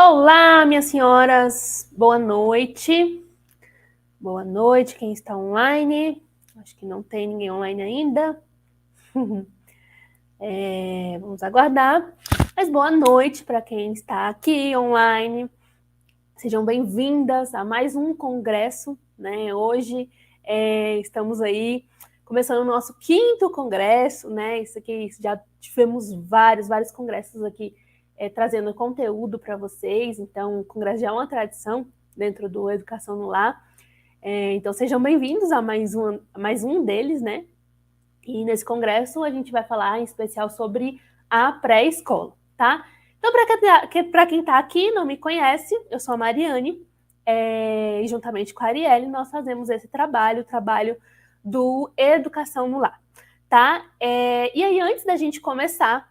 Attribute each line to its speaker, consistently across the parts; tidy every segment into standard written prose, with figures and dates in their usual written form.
Speaker 1: Olá, minhas senhoras, boa noite. Boa noite, quem está online. Acho que não tem ninguém online ainda. Vamos aguardar. Mas boa noite para quem está aqui online. Sejam bem-vindas a mais um congresso, né? Hoje estamos aí começando o nosso 5º congresso, né? Isso aqui já tivemos vários congressos aqui trazendo conteúdo para vocês. Então, o congresso já é uma tradição dentro do Educação no Lar. Então, sejam bem-vindos a mais um deles, né? E nesse congresso a gente vai falar em especial sobre a pré-escola, tá? Então, para quem está aqui e não me conhece, eu sou a Mariane, e juntamente com a Arielle, nós fazemos esse trabalho, o trabalho do Educação no Lar, tá? E aí, antes da gente começar,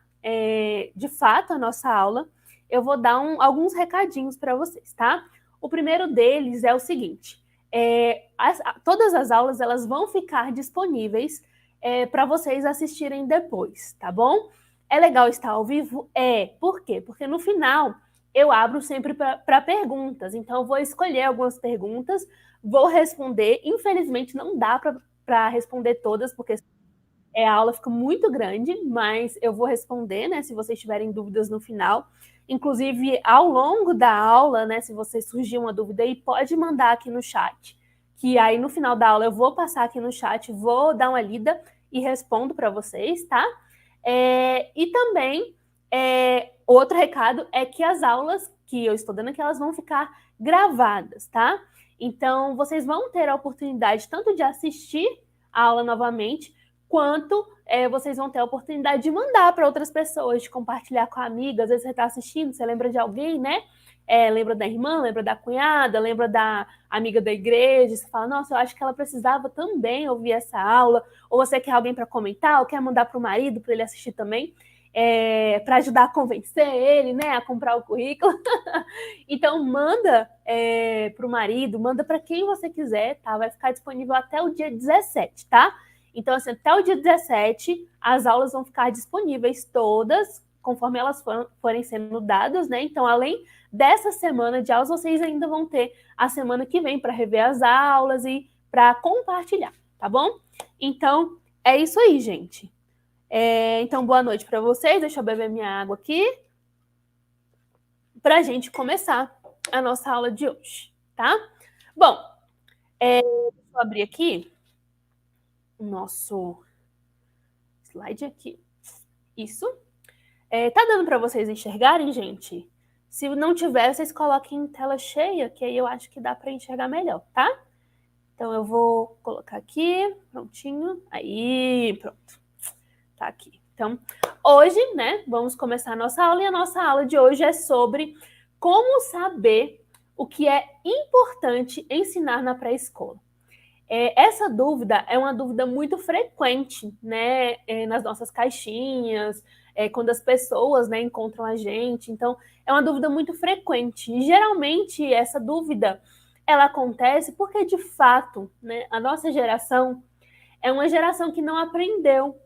Speaker 1: de fato, a nossa aula, eu vou dar alguns recadinhos para vocês, tá? O primeiro deles é o seguinte, todas as aulas elas vão ficar disponíveis para vocês assistirem depois, tá bom? É legal estar ao vivo? Por quê? Porque no final eu abro sempre para perguntas, então eu vou escolher algumas perguntas, vou responder. Infelizmente não dá para responder todas, porque a aula fica muito grande, mas eu vou responder, né, se vocês tiverem dúvidas no final. Inclusive, ao longo da aula, né, se você surgir uma dúvida aí, pode mandar aqui no chat, que aí no final da aula eu vou passar aqui no chat, vou dar uma lida e respondo para vocês, tá? E também, outro recado é que as aulas que eu estou dando aqui, elas vão ficar gravadas, tá? Então, vocês vão ter a oportunidade tanto de assistir a aula novamente, quanto vocês vão ter a oportunidade de mandar para outras pessoas, de compartilhar com a amiga. Às vezes você está assistindo, você lembra de alguém, né? Lembra da irmã, lembra da cunhada, lembra da amiga da igreja, você fala, nossa, eu acho que ela precisava também ouvir essa aula, ou você quer alguém para comentar, ou quer mandar para o marido, para ele assistir também, para ajudar a convencer ele, né, a comprar o currículo. Então, manda para o marido, manda para quem você quiser, tá? Vai ficar disponível até o dia 17, tá? Então, assim, até o dia 17, as aulas vão ficar disponíveis todas, conforme elas forem sendo dadas, né? Então, além dessa semana de aulas, vocês ainda vão ter a semana que vem para rever as aulas e para compartilhar, tá bom? Então, é isso aí, gente. Então, boa noite para vocês. Deixa eu beber minha água aqui para a gente começar a nossa aula de hoje, tá? Bom, deixa eu abrir aqui o nosso slide aqui. Isso. Tá dando para vocês enxergarem, gente? Se não tiver, vocês coloquem em tela cheia, que aí eu acho que dá para enxergar melhor, tá? Então, eu vou colocar aqui, prontinho. Aí, pronto. Tá aqui. Então, hoje, né, vamos começar a nossa aula, e a nossa aula de hoje é sobre como saber o que é importante ensinar na pré-escola. Essa dúvida é uma dúvida muito frequente, né, nas nossas caixinhas, quando as pessoas, né, encontram a gente. Então, é uma dúvida muito frequente. E, geralmente, essa dúvida, ela acontece porque, de fato, né, a nossa geração é uma geração que não aprendeu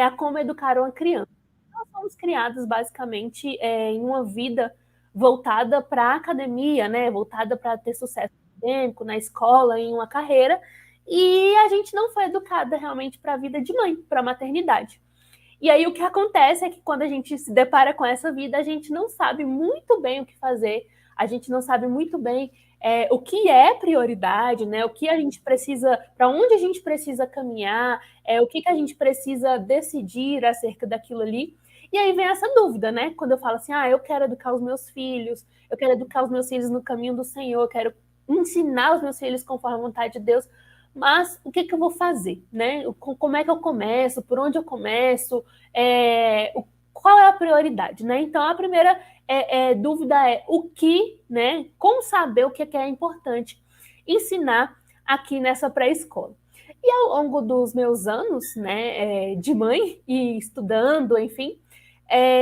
Speaker 1: a como educar uma criança. Nós fomos criados, basicamente, em uma vida voltada para a academia, né, voltada para ter sucesso acadêmico, na escola, em uma carreira, e a gente não foi educada realmente para a vida de mãe, para a maternidade. E aí o que acontece é que quando a gente se depara com essa vida, a gente não sabe muito bem o que fazer, a gente não sabe muito bem o que é prioridade, né? O que a gente precisa, para onde a gente precisa caminhar, o que a gente precisa decidir acerca daquilo ali. E aí vem essa dúvida, né? Quando eu falo assim, eu quero educar os meus filhos, eu quero educar os meus filhos no caminho do Senhor, eu quero ensinar os meus filhos conforme a vontade de Deus, mas o que eu vou fazer, né? Como é que eu começo? Por onde eu começo? Qual é a prioridade, né? Então, a primeira dúvida é o que, né? Como saber o que é importante ensinar aqui nessa pré-escola. E ao longo dos meus anos, né, de mãe e estudando, enfim,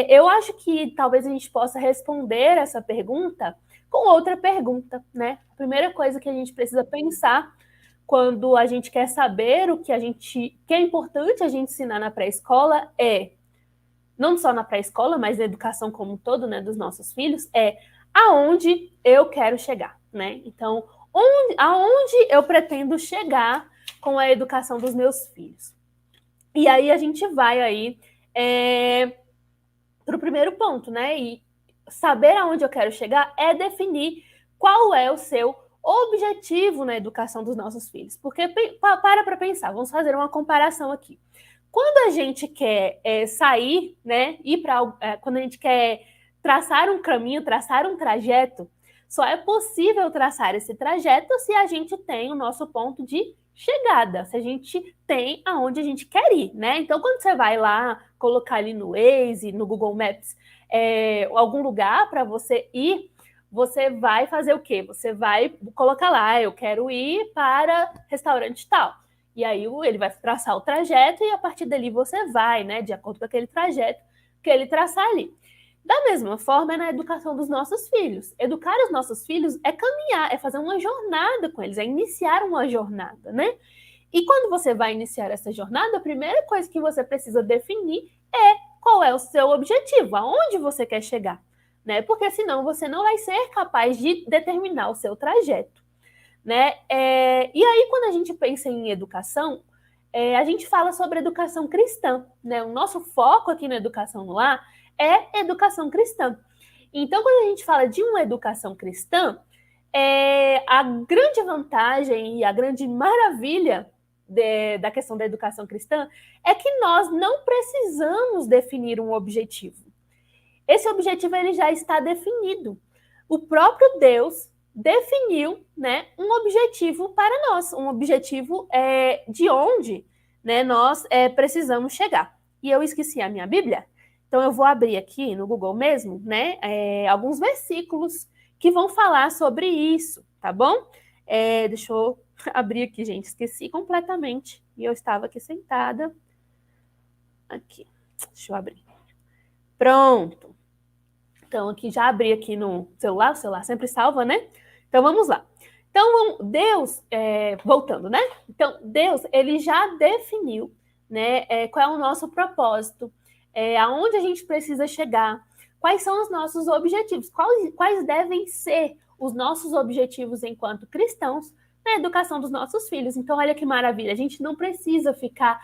Speaker 1: eu acho que talvez a gente possa responder essa pergunta com outra pergunta, né? A primeira coisa que a gente precisa pensar quando a gente quer saber o que é importante a gente ensinar na pré-escola não só na pré-escola, mas na educação como um todo, né, dos nossos filhos, aonde eu quero chegar, né? Então, aonde eu pretendo chegar com a educação dos meus filhos. E aí a gente vai aí para o primeiro ponto, né? E saber aonde eu quero chegar é definir qual é o seu objetivo na educação dos nossos filhos. Porque para pensar, vamos fazer uma comparação aqui. Quando a gente quer sair, né, quando a gente quer traçar um caminho, traçar um trajeto, só é possível traçar esse trajeto se a gente tem o nosso ponto de chegada, se a gente tem aonde a gente quer ir, né? Então, quando você vai lá colocar ali no Waze, no Google Maps, algum lugar para você ir, você vai fazer o quê? Você vai colocar lá, eu quero ir para restaurante tal. E aí ele vai traçar o trajeto e a partir dali você vai, né, de acordo com aquele trajeto que ele traçar ali. Da mesma forma, é na educação dos nossos filhos. Educar os nossos filhos é caminhar, é fazer uma jornada com eles, é iniciar uma jornada, né? E quando você vai iniciar essa jornada, a primeira coisa que você precisa definir é qual é o seu objetivo, aonde você quer chegar, né? Porque senão você não vai ser capaz de determinar o seu trajeto, né? E aí, quando a gente pensa em educação, a gente fala sobre educação cristã, né? O nosso foco aqui na educação no lar é educação cristã. Então, quando a gente fala de uma educação cristã, a grande vantagem e a grande maravilha da questão da educação cristã é que nós não precisamos definir um objetivo. Esse objetivo ele já está definido. O próprio Deus definiu, né, um objetivo para nós, um objetivo de onde, né, nós precisamos chegar. E eu esqueci a minha Bíblia, então eu vou abrir aqui no Google mesmo, né, alguns versículos que vão falar sobre isso, tá bom? Deixa eu abrir aqui, gente, esqueci completamente. E eu estava aqui sentada. Aqui, deixa eu abrir. Pronto. Então, aqui já abri aqui no celular, o celular sempre salva, né? Então, vamos lá. Então, Deus, voltando, né? Então, Deus, ele já definiu, né, qual é o nosso propósito, aonde a gente precisa chegar, quais são os nossos objetivos, quais devem ser os nossos objetivos enquanto cristãos na educação dos nossos filhos. Então, olha que maravilha, a gente não precisa ficar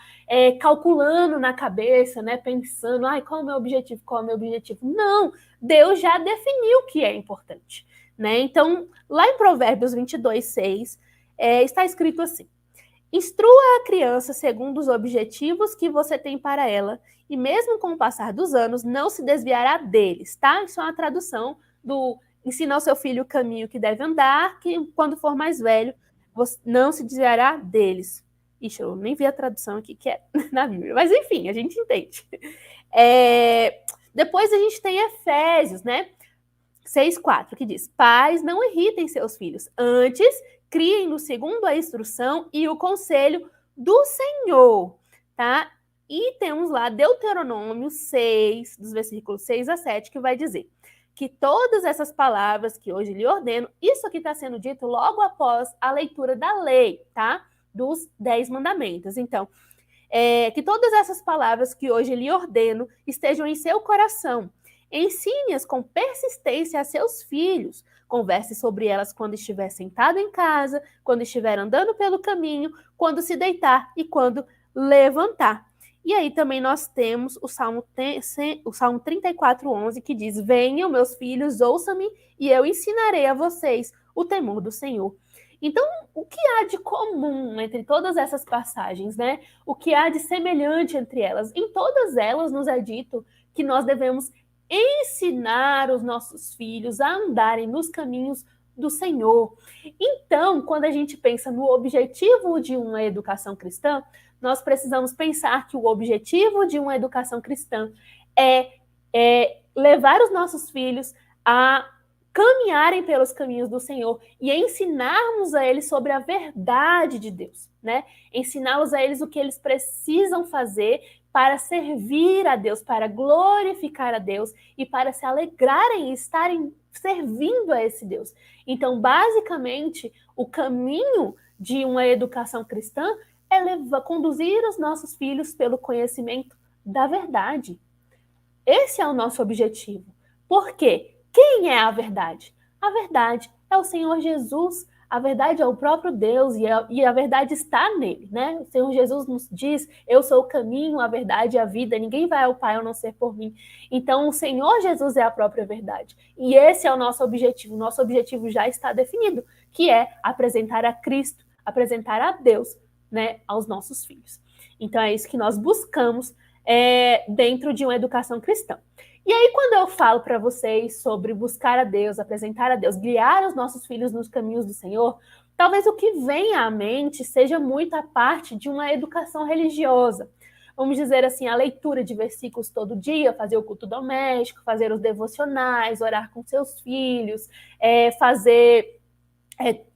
Speaker 1: calculando na cabeça, né, pensando, qual é o meu objetivo, qual é o meu objetivo. Não, Deus já definiu o que é importante, né? Então, lá em Provérbios 22:6, está escrito assim: instrua a criança segundo os objetivos que você tem para ela, e mesmo com o passar dos anos, não se desviará deles, tá? Isso é uma tradução do ensina ao seu filho o caminho que deve andar, que quando for mais velho, você não se desviará deles. Ixi, eu nem vi a tradução aqui que é na Bíblia, mas enfim, a gente entende. Depois a gente tem Efésios, né? 6:4, que diz: pais, não irritem seus filhos, antes criem-no segundo a instrução e o conselho do Senhor, tá? E temos lá Deuteronômio 6, dos versículos 6-7, que vai dizer que todas essas palavras que hoje lhe ordeno, isso aqui está sendo dito logo após a leitura da lei, tá? Dos 10 mandamentos. Então, que todas essas palavras que hoje lhe ordeno estejam em seu coração. Ensine-as com persistência a seus filhos. Converse sobre elas quando estiver sentado em casa, quando estiver andando pelo caminho, quando se deitar e quando levantar. E aí também nós temos o Salmo 34:11, que diz: venham, meus filhos, ouçam-me, e eu ensinarei a vocês o temor do Senhor. Então, o que há de comum entre todas essas passagens, né? O que há de semelhante entre elas? Em todas elas nos é dito que nós devemos ensinar os nossos filhos a andarem nos caminhos do Senhor. Então, quando a gente pensa no objetivo de uma educação cristã, nós precisamos pensar que o objetivo de uma educação cristã é levar os nossos filhos a caminharem pelos caminhos do Senhor e ensinarmos a eles sobre a verdade de Deus, né? Ensiná-los a eles o que eles precisam fazer para servir a Deus, para glorificar a Deus e para se alegrarem e estarem servindo a esse Deus. Então, basicamente, o caminho de uma educação cristã é conduzir os nossos filhos pelo conhecimento da verdade. Esse é o nosso objetivo. Por quê? Quem é a verdade? A verdade é o Senhor Jesus. A verdade é o próprio Deus e a verdade está nele, né? O Senhor Jesus nos diz: eu sou o caminho, a verdade e a vida, ninguém vai ao Pai a não ser por mim. Então, o Senhor Jesus é a própria verdade. E esse é o nosso objetivo. O nosso objetivo já está definido, que é apresentar a Cristo, apresentar a Deus, né, aos nossos filhos. Então, é isso que nós buscamos dentro de uma educação cristã. E aí, quando eu falo para vocês sobre buscar a Deus, apresentar a Deus, guiar os nossos filhos nos caminhos do Senhor, talvez o que venha à mente seja muito a parte de uma educação religiosa. Vamos dizer assim, a leitura de versículos todo dia, fazer o culto doméstico, fazer os devocionais, orar com seus filhos,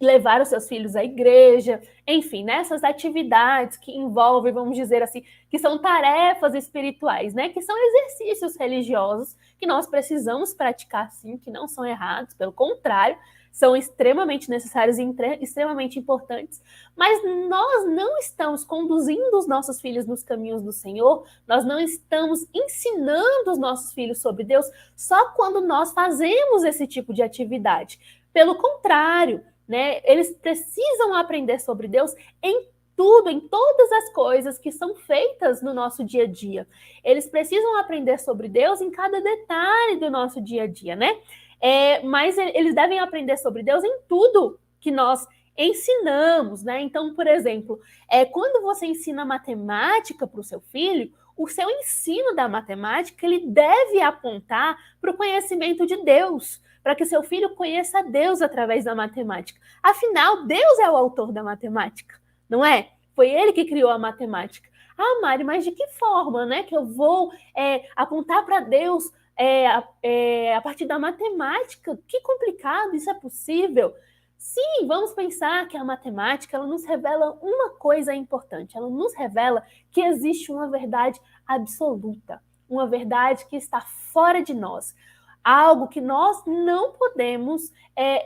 Speaker 1: levar os seus filhos à igreja, enfim, nessas atividades que envolvem, vamos dizer assim, que são tarefas espirituais, né? Que são exercícios religiosos que nós precisamos praticar, sim, que não são errados, pelo contrário, são extremamente necessários e extremamente importantes, mas nós não estamos conduzindo os nossos filhos nos caminhos do Senhor, nós não estamos ensinando os nossos filhos sobre Deus só quando nós fazemos esse tipo de atividade. Pelo contrário, né, eles precisam aprender sobre Deus em tudo, em todas as coisas que são feitas no nosso dia a dia. Eles precisam aprender sobre Deus em cada detalhe do nosso dia a dia, né? Mas eles devem aprender sobre Deus em tudo que nós ensinamos, né? Então, por exemplo, quando você ensina matemática para o seu filho, o seu ensino da matemática ele deve apontar para o conhecimento de Deus, para que seu filho conheça Deus através da matemática. Afinal, Deus é o autor da matemática, não é? Foi ele que criou a matemática. Ah, Mari, mas de que forma, né, que eu vou apontar para Deus a partir da matemática? Que complicado, isso é possível? Sim, vamos pensar que a matemática ela nos revela uma coisa importante. Ela nos revela que existe uma verdade absoluta, uma verdade que está fora de nós. Algo que nós não podemos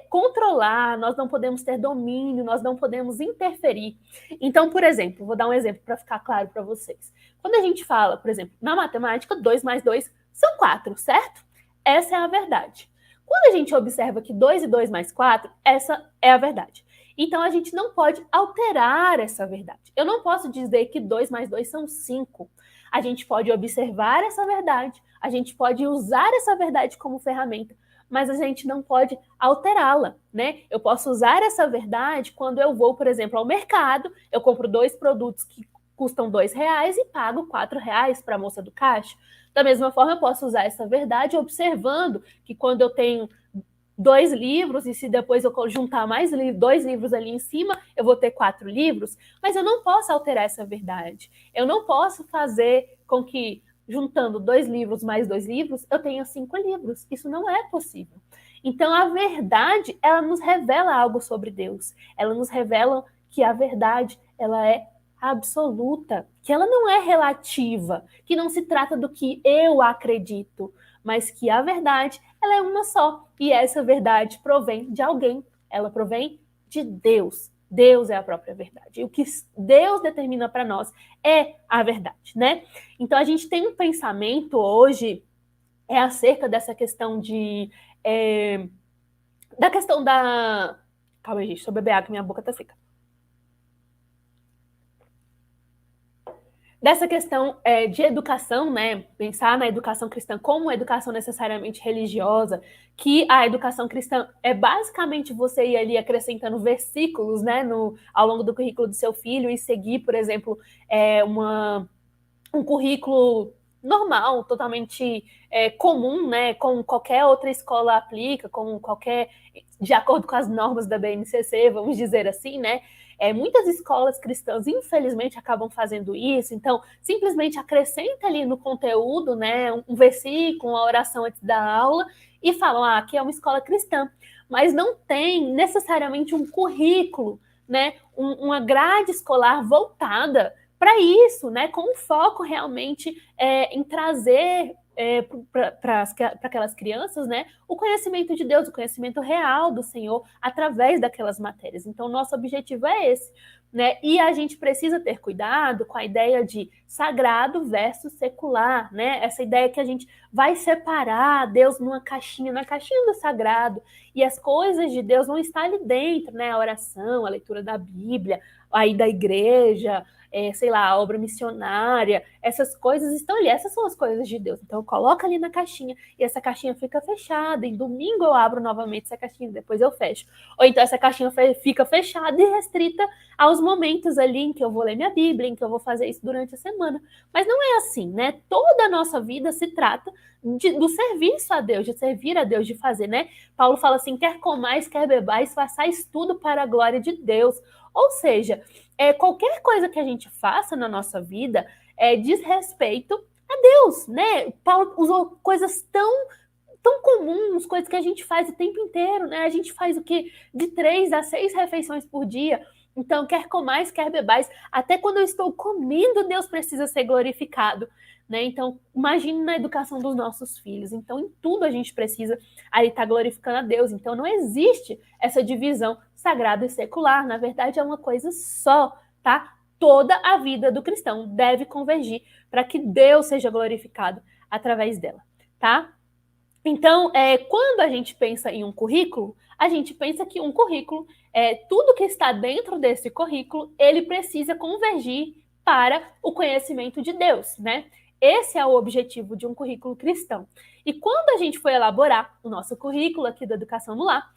Speaker 1: controlar, nós não podemos ter domínio, nós não podemos interferir. Então, por exemplo, vou dar um exemplo para ficar claro para vocês. Quando a gente fala, por exemplo, na matemática, 2 mais 2 são 4, certo? Essa é a verdade. Quando a gente observa que 2 e 2 mais 4, essa é a verdade. Então, a gente não pode alterar essa verdade. Eu não posso dizer que 2 mais 2 são 5. A gente pode observar essa verdade, a gente pode usar essa verdade como ferramenta, mas a gente não pode alterá-la, né? Eu posso usar essa verdade quando eu vou, por exemplo, ao mercado, eu compro 2 produtos que custam R$2 e pago R$4 para a moça do caixa. Da mesma forma, eu posso usar essa verdade observando que quando eu tenho 2 livros, e se depois eu juntar mais 2 livros ali em cima, eu vou ter 4 livros, mas eu não posso alterar essa verdade. Eu não posso fazer com que, juntando 2 livros mais 2 livros, eu tenha 5 livros. Isso não é possível. Então, a verdade, ela nos revela algo sobre Deus. Ela nos revela que a verdade, ela é absoluta, que ela não é relativa, que não se trata do que eu acredito, mas que a verdade, ela é uma só. E essa verdade provém de alguém, ela provém de Deus. Deus é a própria verdade. E o que Deus determina para nós é a verdade, né? Então, a gente tem um pensamento hoje acerca dessa questão da questão da... Calma aí, gente, deixa eu beber água, minha boca tá seca. Dessa questão de educação, né? Pensar na educação cristã como uma educação necessariamente religiosa, que a educação cristã é basicamente você ir ali acrescentando versículos, né, ao longo do currículo do seu filho e seguir, por exemplo, um currículo normal, totalmente comum, né, como qualquer outra escola aplica, de acordo com as normas da BNCC, vamos dizer assim, né? Muitas escolas cristãs, infelizmente, acabam fazendo isso, então, simplesmente acrescenta ali no conteúdo, né, um versículo, uma oração antes da aula, e falam, aqui é uma escola cristã, mas não tem necessariamente um currículo, né, uma grade escolar voltada para isso, né, com um foco realmente em trazer para aquelas crianças, né, o conhecimento de Deus, o conhecimento real do Senhor através daquelas matérias. Então, nosso objetivo é esse, né? E a gente precisa ter cuidado com a ideia de sagrado versus secular, né? Essa ideia que a gente vai separar Deus numa caixinha, na caixinha do sagrado, e as coisas de Deus vão estar ali dentro, né? A oração, a leitura da Bíblia, aí da igreja, sei lá, a obra missionária, essas coisas estão ali, essas são as coisas de Deus. Então, coloca ali na caixinha e essa caixinha fica fechada. Em domingo eu abro novamente essa caixinha, depois eu fecho. Ou então essa caixinha fica fechada e restrita aos momentos ali em que eu vou ler minha Bíblia, em que eu vou fazer isso durante a semana. Mas não é assim, né? Toda a nossa vida se trata do serviço a Deus, de servir a Deus, de fazer, né? Paulo fala assim, quer comais, quer bebais, façais tudo para a glória de Deus. Ou seja, qualquer coisa que a gente faça na nossa vida diz respeito a Deus, né? Paulo usou coisas tão comuns, coisas que a gente faz o tempo inteiro, né? A gente faz o quê? De 3 a 6 refeições por dia. Então, quer comais, quer bebais, até quando eu estou comendo, Deus precisa ser glorificado, né? Então, imagine na educação dos nossos filhos. Então, em tudo a gente precisa aí estar glorificando a Deus. Então, não existe essa divisão sagrado e secular. Na verdade, é uma coisa só, tá? Toda a vida do cristão deve convergir para que Deus seja glorificado através dela, tá? Então, quando a gente pensa em um currículo, a gente pensa que um currículo, tudo que está dentro desse currículo, ele precisa convergir para o conhecimento de Deus, né? Esse é o objetivo de um currículo cristão. E quando a gente foi elaborar o nosso currículo aqui da Educação no Lar,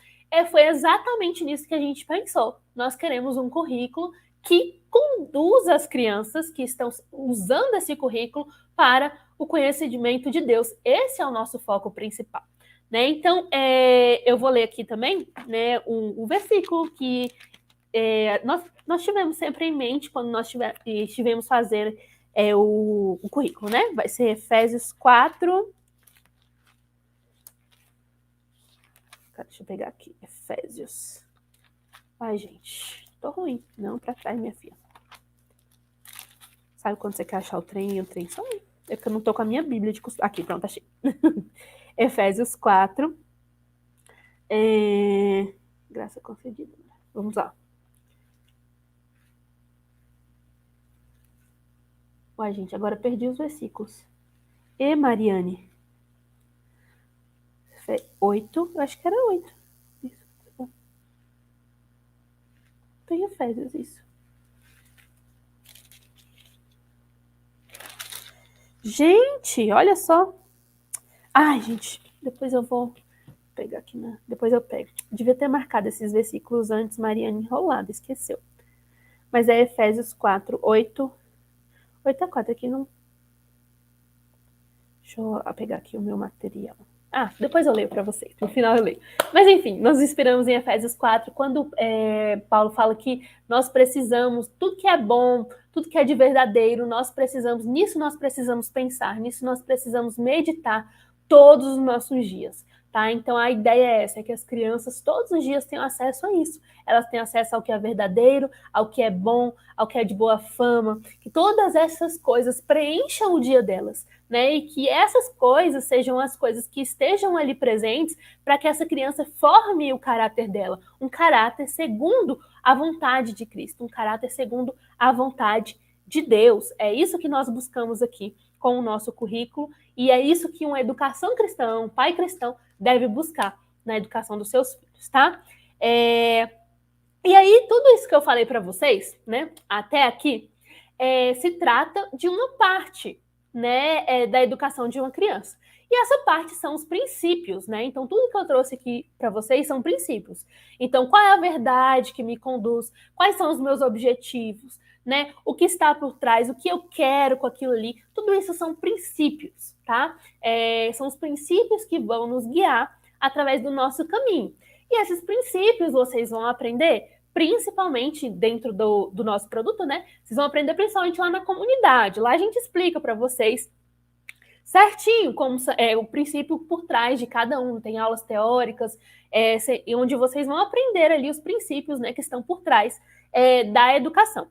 Speaker 1: foi exatamente nisso que a gente pensou. Nós queremos um currículo que conduza as crianças que estão usando esse currículo para o conhecimento de Deus. Esse é o nosso foco principal, né? Então, eu vou ler aqui também, né, um versículo que nós tivemos sempre em mente quando nós estivemos fazendo o currículo, né? Vai ser Efésios 4. Deixa eu pegar aqui, Efésios. Ai, gente, tô ruim. Não, pra trás, minha filha. Sabe quando você quer achar o trem e o trem some? É porque eu não tô com a minha Bíblia de costume. Aqui, pronto, achei. Efésios 4. Graça concedida. Vamos lá. Uai, gente, agora perdi os versículos. Mariane. 8, eu acho que era 8. Isso. Tem Efésios, isso. Gente, olha só. Ai, gente, depois eu vou pegar aqui, né? Depois eu pego. Devia ter marcado esses versículos antes, Mariane enrolada, esqueceu. Mas é Efésios 4, 8. 8 a 4 aqui não. Deixa eu pegar aqui o meu material. Depois eu leio para vocês, no final eu leio. Mas enfim, nós inspiramos em Efésios 4, quando Paulo fala que nós precisamos, tudo que é bom, tudo que é de verdadeiro, nisso nós precisamos pensar, nisso nós precisamos meditar todos os nossos dias, tá? Então a ideia é essa, é que as crianças todos os dias tenham acesso a isso. Elas têm acesso ao que é verdadeiro, ao que é bom, ao que é de boa fama, que todas essas coisas preencham o dia delas, né? E que essas coisas sejam as coisas que estejam ali presentes para que essa criança forme o caráter dela, um caráter segundo a vontade de Cristo, um caráter segundo a vontade de Deus. É isso que nós buscamos aqui com o nosso currículo e é isso que uma educação cristã, um pai cristão deve buscar na educação dos seus filhos, tá? E aí, tudo isso que eu falei para vocês, né, até aqui, se trata de uma parte, né, da educação de uma criança. E essa parte são os princípios, né? Então, tudo que eu trouxe aqui para vocês são princípios. Então, qual é a verdade que me conduz? Quais são os meus objetivos? Né? O que está por trás? O que eu quero com aquilo ali? Tudo isso são princípios, tá? São os princípios que vão nos guiar através do nosso caminho. E esses princípios vocês vão aprender principalmente dentro do nosso produto, né? Vocês vão aprender principalmente lá na comunidade. Lá a gente explica para vocês certinho como é o princípio por trás de cada um. Tem aulas teóricas, onde vocês vão aprender ali os princípios, né, que estão por trás da educação.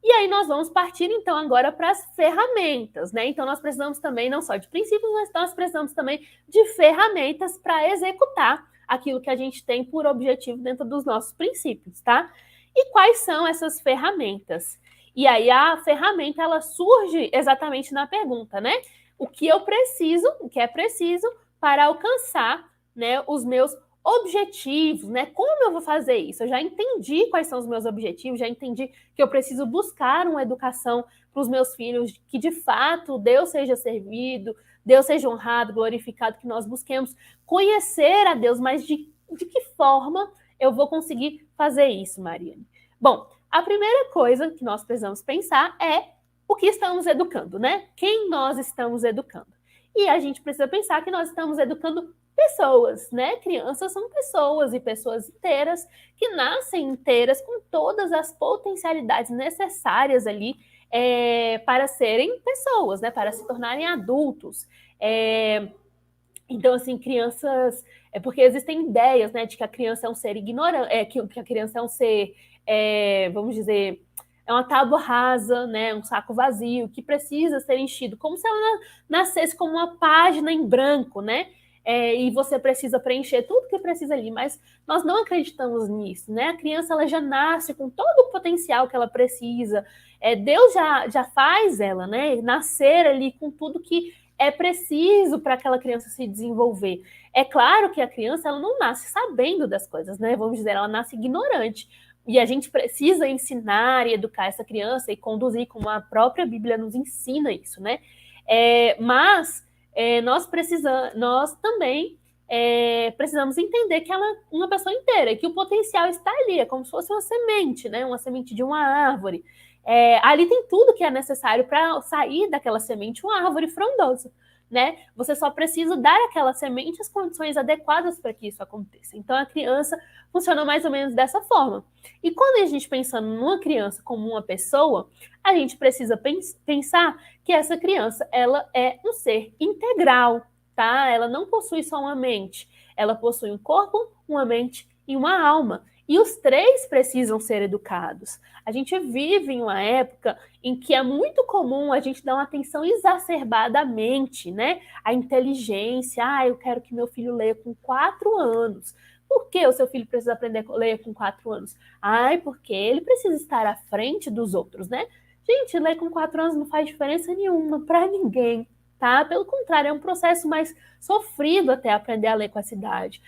Speaker 1: E aí nós vamos partir, então, agora para as ferramentas, né? Então, nós precisamos também, não só de princípios, mas nós precisamos também de ferramentas para executar aquilo que a gente tem por objetivo dentro dos nossos princípios, tá? E quais são essas ferramentas? E aí a ferramenta, ela surge exatamente na pergunta, né? O que eu preciso, o que é preciso para alcançar, né, os meus objetivos, né? Como eu vou fazer isso? Eu já entendi quais são os meus objetivos, já entendi que eu preciso buscar uma educação para os meus filhos, que de fato Deus seja servido, Deus seja honrado, glorificado, que nós busquemos conhecer a Deus, mas de que forma eu vou conseguir fazer isso, Mariane? Bom, a primeira coisa que nós precisamos pensar é o que estamos educando, né? Quem nós estamos educando. E a gente precisa pensar que nós estamos educando pessoas, né? Crianças são pessoas e pessoas inteiras que nascem inteiras com todas as potencialidades necessárias ali para serem pessoas, né? Para se tornarem adultos. Então, assim, crianças... porque existem ideias, né, de que a criança é um ser ignorante, que a criança é um ser, vamos dizer, é uma tábua rasa, né, um saco vazio, que precisa ser enchido, como se ela nascesse como uma página em branco, né? E você precisa preencher tudo que precisa ali, mas nós não acreditamos nisso, né? A criança, ela já nasce com todo o potencial que ela precisa. Deus já faz ela, né, nascer ali com tudo que é preciso para aquela criança se desenvolver. É claro que a criança, ela não nasce sabendo das coisas, né? Vamos dizer, ela nasce ignorante. E a gente precisa ensinar e educar essa criança e conduzir, como a própria Bíblia nos ensina isso, né? Mas nós também precisamos entender que ela é uma pessoa inteira, e que o potencial está ali, é como se fosse uma semente, né? Uma semente de uma árvore. Ali tem tudo que é necessário para sair daquela semente uma árvore frondosa, né? Você só precisa dar àquela semente as condições adequadas para que isso aconteça. Então, a criança funciona mais ou menos dessa forma. E quando a gente pensa numa criança como uma pessoa, a gente precisa pensar que essa criança, ela é um ser integral, tá? Ela não possui só uma mente, ela possui um corpo, uma mente e uma alma. E os três precisam ser educados. A gente vive em uma época em que é muito comum a gente dar uma atenção exacerbada à mente, né? À inteligência. Eu quero que meu filho leia com 4 anos. Por que o seu filho precisa aprender a ler com 4 anos? Porque ele precisa estar à frente dos outros, né? Gente, ler com 4 anos não faz diferença nenhuma para ninguém, tá? Pelo contrário, é um processo mais sofrido até aprender a ler com essa idade.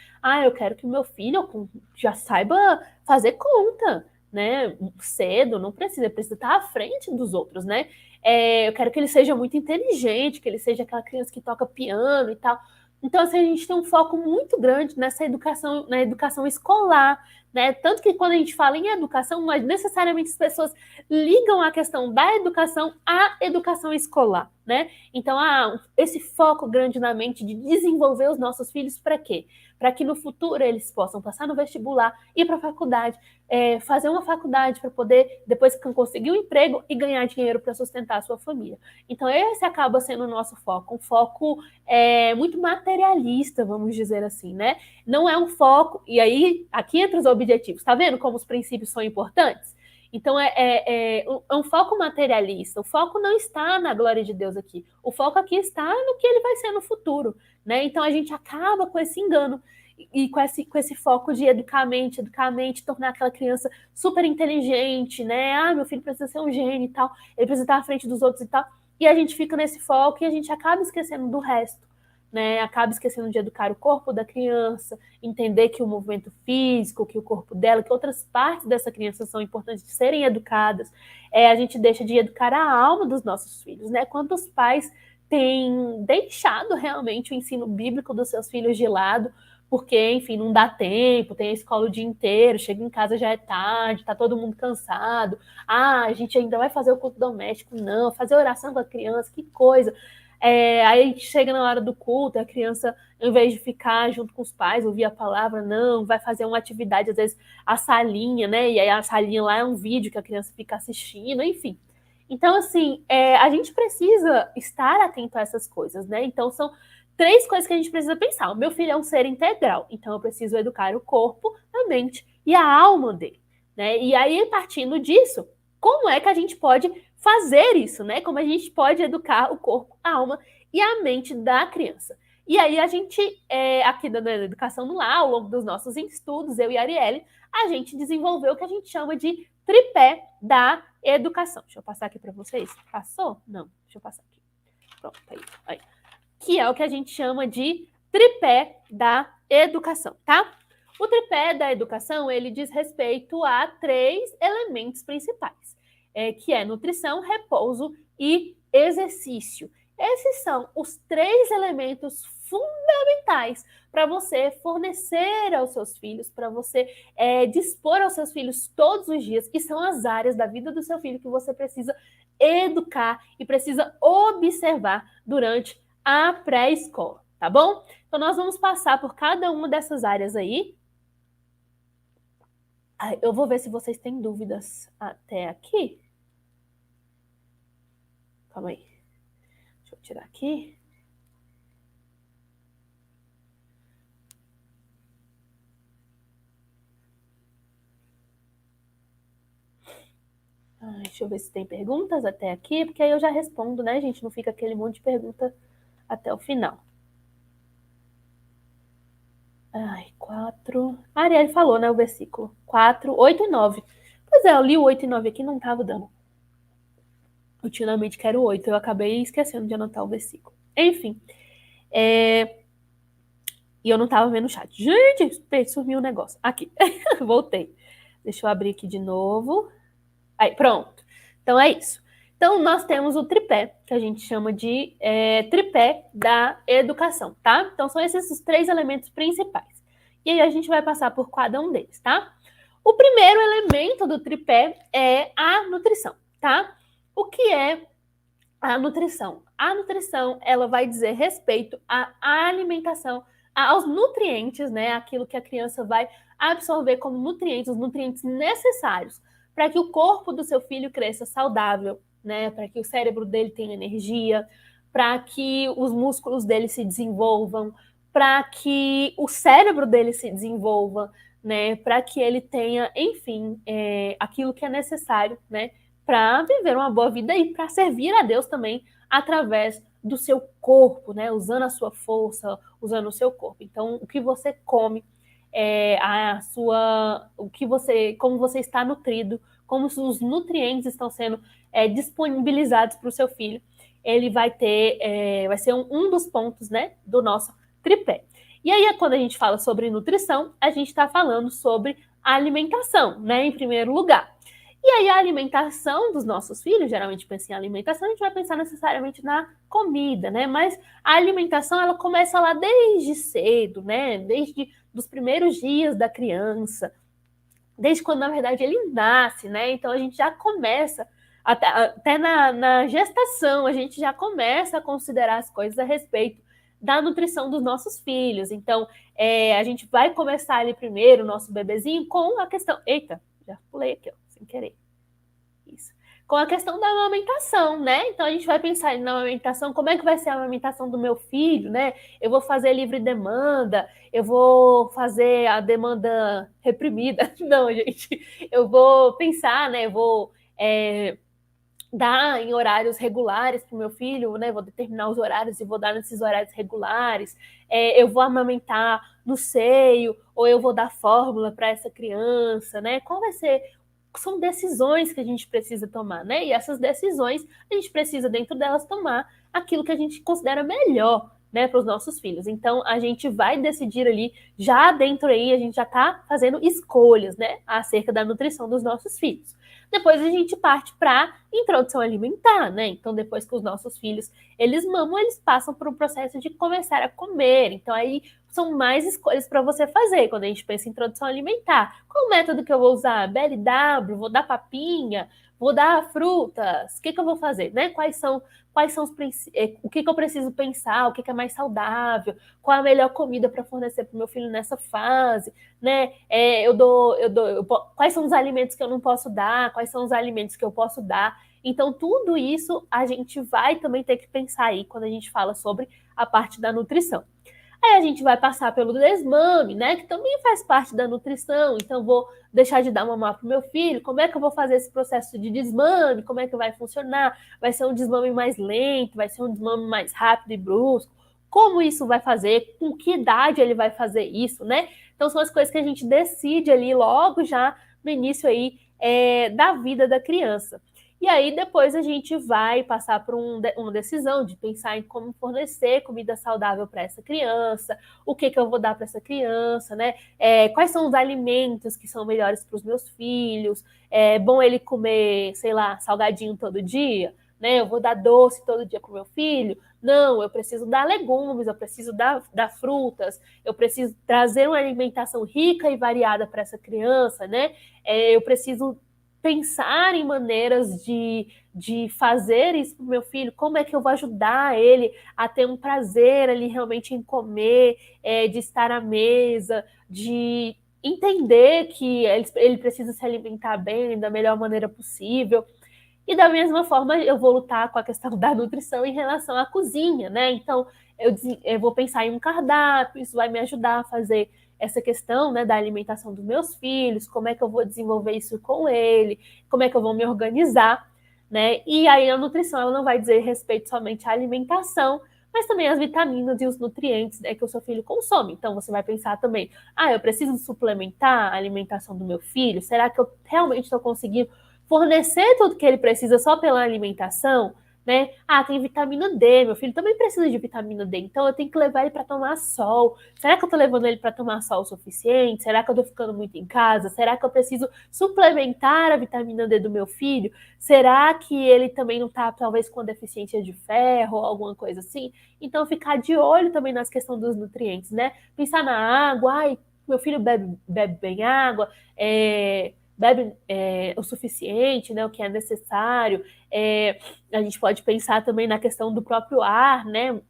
Speaker 1: Eu quero que o meu filho já saiba fazer conta, né? Cedo, não precisa estar à frente dos outros, né? Eu quero que ele seja muito inteligente, que ele seja aquela criança que toca piano e tal. Então, assim, a gente tem um foco muito grande nessa educação, na educação escolar, né? Tanto que quando a gente fala em educação, mas necessariamente as pessoas ligam a questão da educação à educação escolar, né? Então, esse foco grande na mente de desenvolver os nossos filhos para quê? Para que no futuro eles possam passar no vestibular, ir para a faculdade, fazer uma faculdade para poder, depois conseguir um emprego e ganhar dinheiro para sustentar a sua família. Então, esse acaba sendo o nosso foco, um foco muito materialista, vamos dizer assim, né? Não é um foco, e aí, aqui entre os objetivos, tá vendo como os princípios são importantes? Então, é um foco materialista. O foco não está na glória de Deus aqui. O foco aqui está no que ele vai ser no futuro, né? Então, a gente acaba com esse engano e com esse foco de educar a mente, tornar aquela criança super inteligente, né? Meu filho precisa ser um gênio e tal, ele precisa estar à frente dos outros e tal. E a gente fica nesse foco e a gente acaba esquecendo do resto, né? Acaba esquecendo de educar o corpo da criança, entender que o movimento físico, que o corpo dela, que outras partes dessa criança são importantes de serem educadas. A gente deixa de educar a alma dos nossos filhos, né? Quantos pais têm deixado realmente o ensino bíblico dos seus filhos de lado, porque, enfim, não dá tempo, tem a escola o dia inteiro, chega em casa já é tarde, tá todo mundo cansado. A gente ainda vai fazer o culto doméstico? Não, fazer oração com a criança, que coisa. Aí chega na hora do culto, a criança, em vez de ficar junto com os pais, ouvir a palavra, não, vai fazer uma atividade, às vezes a salinha, né? E aí a salinha lá é um vídeo que a criança fica assistindo, enfim. Então, assim, a gente precisa estar atento a essas coisas, né? Então, são 3 coisas que a gente precisa pensar. O meu filho é um ser integral, então eu preciso educar o corpo, a mente e a alma dele, né? E aí, partindo disso, como é que a gente pode fazer isso, né? Como a gente pode educar o corpo, a alma e a mente da criança. E aí a gente, aqui da Educação no Lar, ao longo dos nossos estudos, eu e a Arielle, a gente desenvolveu o que a gente chama de tripé da educação. Deixa eu passar aqui para vocês. Passou? Não, deixa eu passar aqui. Pronto, aí. Que é o que a gente chama de tripé da educação, tá? O tripé da educação, ele diz respeito a 3 elementos principais, que é nutrição, repouso e exercício. Esses são os 3 elementos fundamentais para você fornecer aos seus filhos, para você dispor aos seus filhos todos os dias, que são as áreas da vida do seu filho que você precisa educar e precisa observar durante a pré-escola, tá bom? Então, nós vamos passar por cada uma dessas áreas aí. Eu vou ver se vocês têm dúvidas até aqui. Calma aí. Deixa eu tirar aqui. Deixa eu ver se tem perguntas até aqui, porque aí eu já respondo, né, gente? Não fica aquele monte de pergunta até o final. 4. A Arielle falou, né, o versículo. 4, 8 e 9. Pois é, eu li o 8 e 9 aqui, não estava dando. Ultimamente quero 8, eu acabei esquecendo de anotar o versículo. Enfim. E eu não estava vendo o chat. Gente, sumiu o negócio. Aqui, voltei. Deixa eu abrir aqui de novo. Aí, pronto. Então é isso. Então, nós temos o tripé, que a gente chama de tripé da educação, tá? Então, são esses os 3 elementos principais. E aí, a gente vai passar por cada um deles, tá? O primeiro elemento do tripé é a nutrição, tá? O que é a nutrição? A nutrição, ela vai dizer respeito à alimentação, aos nutrientes, né? Aquilo que a criança vai absorver como nutrientes, os nutrientes necessários para que o corpo do seu filho cresça saudável, né? Para que o cérebro dele tenha energia, para que os músculos dele se desenvolvam, para que o cérebro dele se desenvolva, né? Para que ele tenha, enfim, aquilo que é necessário, né? Para viver uma boa vida e para servir a Deus também através do seu corpo, né? Usando a sua força, usando o seu corpo. Então, o que você come, como você está nutrido, como os nutrientes estão sendo disponibilizados para o seu filho, ele vai ser um dos pontos, né, do nosso tripé. E aí, quando a gente fala sobre nutrição, a gente está falando sobre alimentação, né, em primeiro lugar. E aí, a alimentação dos nossos filhos, geralmente pensa em alimentação, a gente vai pensar necessariamente na comida, né? Mas a alimentação, ela começa lá desde cedo, né? Desde os primeiros dias da criança, desde quando, na verdade, ele nasce, né? Então, a gente já começa, até na gestação, a gente já começa a considerar as coisas a respeito da nutrição dos nossos filhos. Então, a gente vai começar ali primeiro, o nosso bebezinho, com a questão... Eita, já pulei aqui, ó, sem querer. Isso. Com a questão da amamentação, né? Então, a gente vai pensar na amamentação, como é que vai ser a amamentação do meu filho, né? Eu vou fazer livre demanda, eu vou fazer a demanda reprimida. Não, gente, eu vou pensar, né? Eu vou dar em horários regulares para o meu filho, né? Vou determinar os horários e vou dar nesses horários regulares. Eu vou amamentar no seio, ou eu vou dar fórmula para essa criança, né? Qual vai ser? São decisões que a gente precisa tomar, né? E essas decisões, a gente precisa, dentro delas, tomar aquilo que a gente considera melhor, né, para os nossos filhos. Então, a gente vai decidir ali, já dentro aí, a gente já está fazendo escolhas, né, acerca da nutrição dos nossos filhos. Depois a gente parte para introdução alimentar, né? Então, depois que os nossos filhos, eles mamam, eles passam por um processo de começar a comer. Então, aí são mais escolhas para você fazer quando a gente pensa em introdução alimentar. Qual o método que eu vou usar? BLW, vou dar papinha, vou dar frutas, o que eu vou fazer, né? Quais são os o que eu preciso pensar, o que é mais saudável, qual a melhor comida para fornecer para o meu filho nessa fase, né? Quais são os alimentos que eu não posso dar, quais são os alimentos que eu posso dar. Então, tudo isso a gente vai também ter que pensar aí quando a gente fala sobre a parte da nutrição. Aí a gente vai passar pelo desmame, né? Que também faz parte da nutrição. Então, vou deixar de dar mamar para o meu filho. Como é que eu vou fazer esse processo de desmame? Como é que vai funcionar? Vai ser um desmame mais lento? Vai ser um desmame mais rápido e brusco? Como isso vai fazer? Com que idade ele vai fazer isso, né? Então, são as coisas que a gente decide ali logo já no início aí da vida da criança. E aí depois a gente vai passar por uma decisão de pensar em como fornecer comida saudável para essa criança, o que eu vou dar para essa criança, né? Quais são os alimentos que são melhores para os meus filhos? É bom ele comer, sei lá, salgadinho todo dia? Né? Eu vou dar doce todo dia para o meu filho? Não, eu preciso dar legumes, eu preciso dar frutas, eu preciso trazer uma alimentação rica e variada para essa criança, né? Eu preciso pensar em maneiras de fazer isso para o meu filho, como é que eu vou ajudar ele a ter um prazer ali realmente em comer, de estar à mesa, de entender que ele precisa se alimentar bem da melhor maneira possível. E da mesma forma, eu vou lutar com a questão da nutrição em relação à cozinha, né? Então, eu vou pensar em um cardápio, isso vai me ajudar a fazer essa questão, né, da alimentação dos meus filhos, como é que eu vou desenvolver isso com ele, como é que eu vou me organizar, né? E aí a nutrição, ela não vai dizer respeito somente à alimentação, mas também às vitaminas e os nutrientes, né, que o seu filho consome. Então, você vai pensar também, eu preciso suplementar a alimentação do meu filho? Será que eu realmente estou conseguindo fornecer tudo que ele precisa só pela alimentação, né? Tem vitamina D, meu filho também precisa de vitamina D, então eu tenho que levar ele para tomar sol. Será que eu tô levando ele para tomar sol o suficiente? Será que eu tô ficando muito em casa? Será que eu preciso suplementar a vitamina D do meu filho? Será que ele também não tá, talvez, com deficiência de ferro ou alguma coisa assim? Então, ficar de olho também nas questões dos nutrientes, né? Pensar na água, meu filho bebe bem água, bebe o suficiente, né, o que é necessário. A gente pode pensar também na questão do próprio ar, né?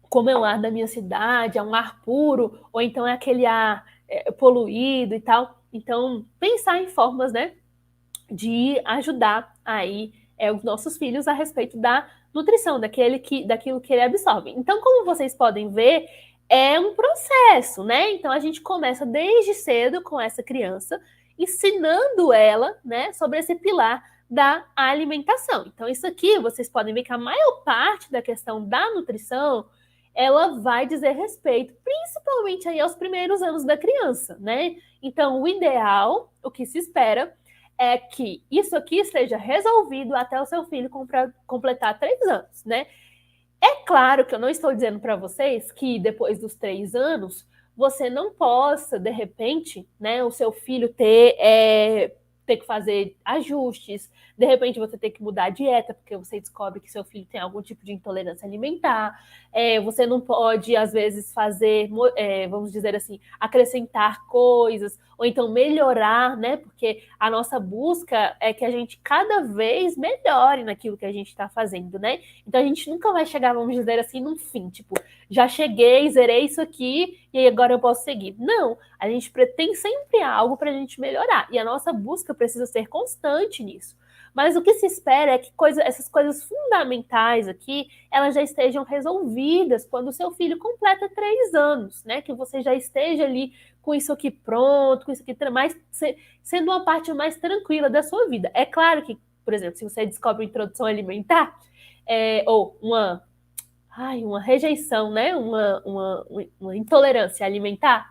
Speaker 1: Como é o ar da minha cidade, é um ar puro, ou então é aquele ar poluído e tal. Então, pensar em formas, né, de ajudar aí os nossos filhos a respeito da nutrição, daquilo que ele absorve. Então, como vocês podem ver, é um processo, né? Então, a gente começa desde cedo com essa criança, ensinando ela, né, sobre esse pilar da alimentação. Então, isso aqui, vocês podem ver que a maior parte da questão da nutrição, ela vai dizer respeito, principalmente aí aos primeiros anos da criança, né? Então, o ideal, o que se espera, é que isso aqui esteja resolvido até o seu filho completar 3 anos, né? É claro que eu não estou dizendo para vocês que depois dos 3 anos você não possa, de repente, né, o seu filho ter que fazer ajustes, de repente você ter que mudar a dieta, porque você descobre que seu filho tem algum tipo de intolerância alimentar, você não pode, às vezes, fazer, vamos dizer assim, acrescentar coisas, ou então melhorar, né, porque a nossa busca é que a gente cada vez melhore naquilo que a gente está fazendo, né, então a gente nunca vai chegar, vamos dizer assim, num fim, tipo, já cheguei, zerei isso aqui, e agora eu posso seguir. Não, a gente tem sempre algo para a gente melhorar, e a nossa busca precisa ser constante nisso. Mas o que se espera é que essas coisas fundamentais aqui, elas já estejam resolvidas quando o seu filho completa 3 anos, né? Que você já esteja ali com isso aqui pronto, com isso aqui sendo uma parte mais tranquila da sua vida. É claro que, por exemplo, se você descobre introdução alimentar, ou uma rejeição, né? Uma intolerância alimentar,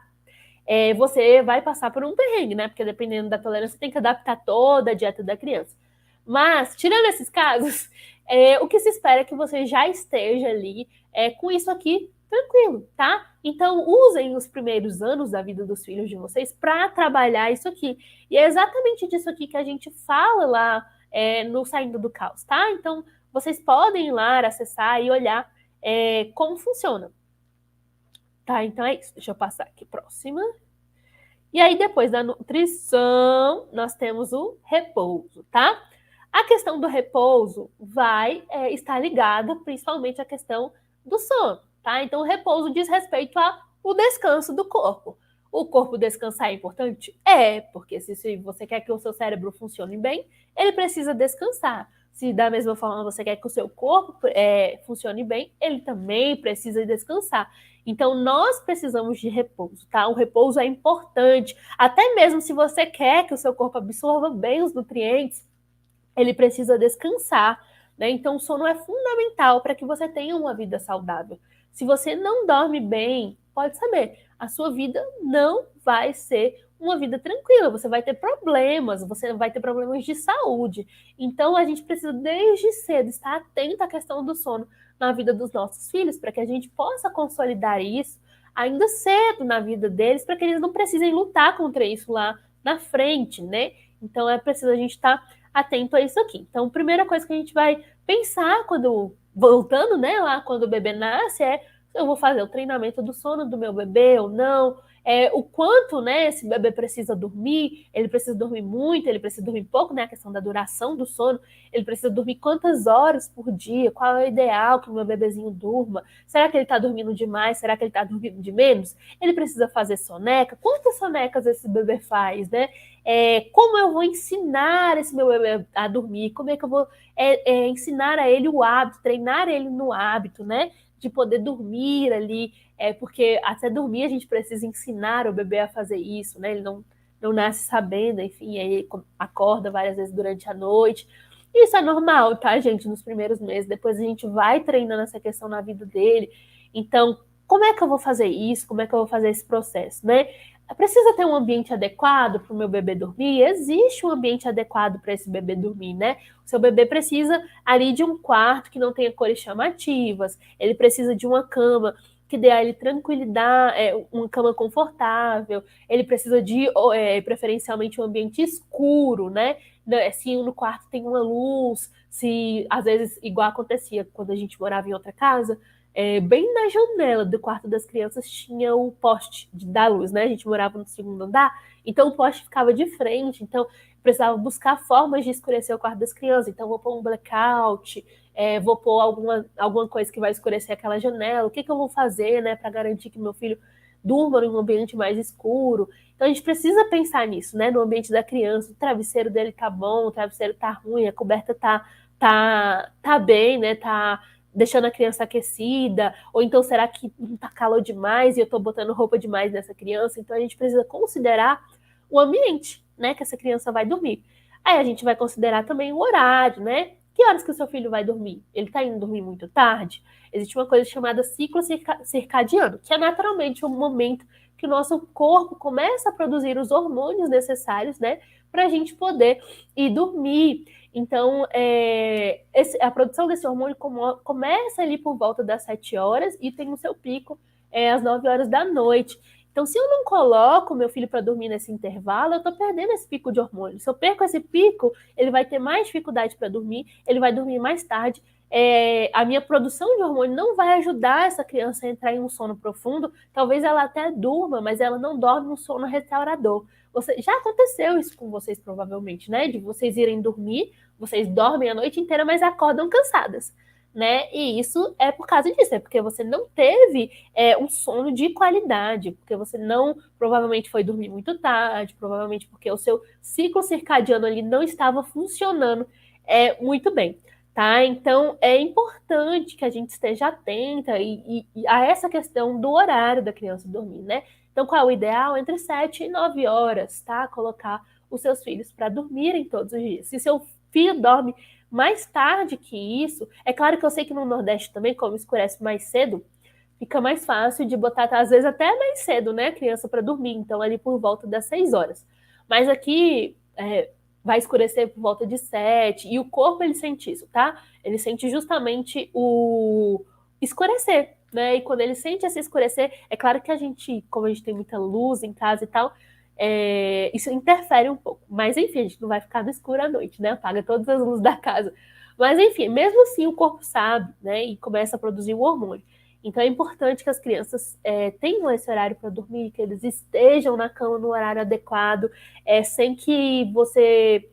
Speaker 1: você vai passar por um perrengue, né? Porque dependendo da tolerância, você tem que adaptar toda a dieta da criança. Mas, tirando esses casos, o que se espera é que você já esteja ali com isso aqui tranquilo, tá? Então, usem os primeiros anos da vida dos filhos de vocês para trabalhar isso aqui. E é exatamente disso aqui que a gente fala lá no Saindo do Caos, tá? Então, vocês podem ir lá, acessar e olhar como funciona. Tá, então é isso. Deixa eu passar aqui próxima. E aí, depois da nutrição, nós temos o repouso, tá? A questão do repouso vai estar ligada principalmente à questão do sono, tá? Então, o repouso diz respeito ao descanso do corpo. O corpo descansar é importante? É, porque se você quer que o seu cérebro funcione bem, ele precisa descansar. Se da mesma forma você quer que o seu corpo funcione bem, ele também precisa descansar. Então, nós precisamos de repouso, tá? O repouso é importante. Até mesmo se você quer que o seu corpo absorva bem os nutrientes, ele precisa descansar, né? Então, o sono é fundamental para que você tenha uma vida saudável. Se você não dorme bem, pode saber, a sua vida não vai ser uma vida tranquila, você vai ter problemas, você vai ter problemas de saúde. Então, a gente precisa, desde cedo, estar atento à questão do sono na vida dos nossos filhos, para que a gente possa consolidar isso ainda cedo na vida deles, para que eles não precisem lutar contra isso lá na frente, né? Então, é preciso a gente estar atento a isso aqui. Então, a primeira coisa que a gente vai pensar quando, voltando, né, lá quando o bebê nasce, é se eu vou fazer o treinamento do sono do meu bebê ou não, o quanto, né, esse bebê precisa dormir, ele precisa dormir muito, ele precisa dormir pouco, né, a questão da duração do sono, ele precisa dormir quantas horas por dia, qual é o ideal que o meu bebezinho durma, será que ele está dormindo demais, será que ele está dormindo de menos, ele precisa fazer soneca, quantas sonecas esse bebê faz, né, como eu vou ensinar esse meu bebê a dormir, como é que eu vou ensinar a ele o hábito, treinar ele no hábito, né, de poder dormir ali, porque até dormir a gente precisa ensinar o bebê a fazer isso, né, ele não nasce sabendo, enfim, aí acorda várias vezes durante a noite. Isso é normal, tá, gente, nos primeiros meses, depois a gente vai treinando essa questão na vida dele. Então, como é que eu vou fazer isso? Como é que eu vou fazer esse processo, né? Precisa ter um ambiente adequado para o meu bebê dormir? Existe um ambiente adequado para esse bebê dormir, né? O seu bebê precisa ali de um quarto que não tenha cores chamativas, ele precisa de uma cama que dê a ele tranquilidade, uma cama confortável, ele precisa de, preferencialmente, um ambiente escuro, né? Se no quarto tem uma luz, se às vezes, igual acontecia quando a gente morava em outra casa, bem na janela do quarto das crianças tinha o poste da luz, né? A gente morava no segundo andar, então o poste ficava de frente, então precisava buscar formas de escurecer o quarto das crianças. Então vou pôr um blackout, vou pôr alguma coisa que vai escurecer aquela janela. O que eu vou fazer, né, para garantir que meu filho durma em um ambiente mais escuro? Então a gente precisa pensar nisso, né? No ambiente da criança, o travesseiro dele tá bom, o travesseiro tá ruim, a coberta tá bem, né? Tá deixando a criança aquecida, ou então será que não tá calor demais e eu tô botando roupa demais nessa criança? Então a gente precisa considerar o ambiente, né, que essa criança vai dormir. Aí a gente vai considerar também o horário, né? Que horas que o seu filho vai dormir? Ele tá indo dormir muito tarde? Existe uma coisa chamada ciclo circadiano, que é naturalmente o momento que o nosso corpo começa a produzir os hormônios necessários, né, para a gente poder ir dormir. Então, a produção desse hormônio começa ali por volta das 7 horas e tem o seu pico às 9 horas da noite. Então, se eu não coloco meu filho para dormir nesse intervalo, eu estou perdendo esse pico de hormônio. Se eu perco esse pico, ele vai ter mais dificuldade para dormir, ele vai dormir mais tarde. A minha produção de hormônio não vai ajudar essa criança a entrar em um sono profundo. Talvez ela até durma, mas ela não dorme um sono restaurador. Já aconteceu isso com vocês, provavelmente, né? De vocês irem dormir, vocês dormem a noite inteira, mas acordam cansadas, né? E isso é por causa disso, é porque você não teve um sono de qualidade, porque você não, provavelmente foi dormir muito tarde, provavelmente porque o seu ciclo circadiano ali não estava funcionando muito bem, tá? Então, é importante que a gente esteja atenta a essa questão do horário da criança dormir, né? Então, qual é o ideal? Entre 7 e 9 horas, tá? Colocar os seus filhos para dormirem todos os dias. Se seu filho dorme mais tarde que isso, é claro que eu sei que no Nordeste também, como escurece mais cedo, fica mais fácil de botar, às vezes até mais cedo, né, a criança para dormir, então ali por volta das 6 horas. Mas aqui vai escurecer por volta de 7, e o corpo ele sente isso, tá? Ele sente justamente o escurecer, né? E quando ele sente esse escurecer, é claro que a gente, como a gente tem muita luz em casa e tal, isso interfere um pouco. Mas enfim, a gente não vai ficar no escuro à noite, né? Apaga todas as luzes da casa. Mas enfim, mesmo assim o corpo sabe, né? E começa a produzir o hormônio. Então é importante que as crianças tenham esse horário para dormir, que eles estejam na cama no horário adequado, sem que você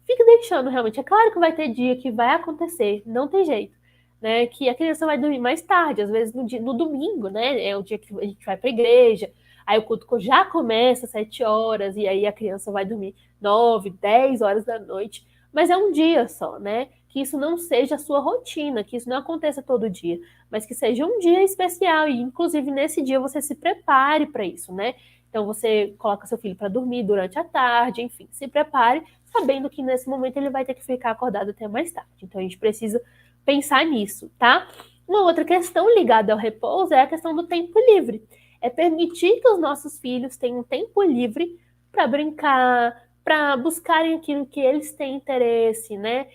Speaker 1: fique deixando realmente. É claro que vai ter dia que vai acontecer, não tem jeito, né? Que a criança vai dormir mais tarde, às vezes no domingo, né? É o dia que a gente vai para a igreja, aí o culto já começa às 7 horas, e aí a criança vai dormir 9, 10 horas da noite, mas é um dia só, né? que isso não seja a sua rotina, que isso não aconteça todo dia, mas que seja um dia especial e, inclusive, nesse dia você se prepare para isso, né? Então, você coloca seu filho para dormir durante a tarde, enfim, se prepare, sabendo que nesse momento ele vai ter que ficar acordado até mais tarde. Então, a gente precisa pensar nisso, tá? Uma outra questão ligada ao repouso é a questão do tempo livre. É permitir que os nossos filhos tenham tempo livre para brincar, para buscarem aquilo que eles têm interesse, né?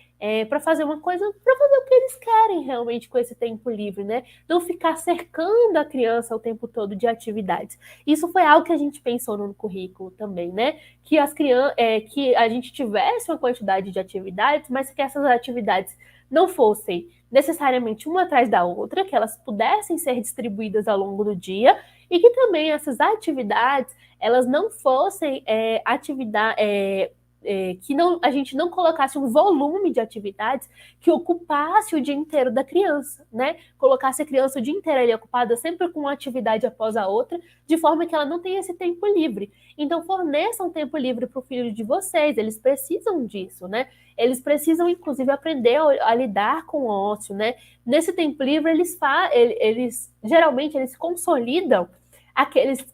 Speaker 1: Para fazer uma coisa, para fazer o que eles querem realmente com esse tempo livre, né? Não ficar cercando a criança o tempo todo de atividades. Isso foi algo que a gente pensou no currículo também, né? Que as crianças, que a gente tivesse uma quantidade de atividades, mas que essas atividades não fossem necessariamente uma atrás da outra, que elas pudessem ser distribuídas ao longo do dia e que também essas atividades elas não fossem que não, a gente não colocasse um volume de atividades que ocupasse o dia inteiro da criança, né? Colocasse a criança o dia inteiro ali ocupada sempre com uma atividade após a outra, de forma que ela não tenha esse tempo livre. Então, forneçam tempo livre para o filho de vocês, eles precisam disso, né? Eles precisam, inclusive, aprender a lidar com o ócio, né? Nesse tempo livre, eles geralmente eles consolidam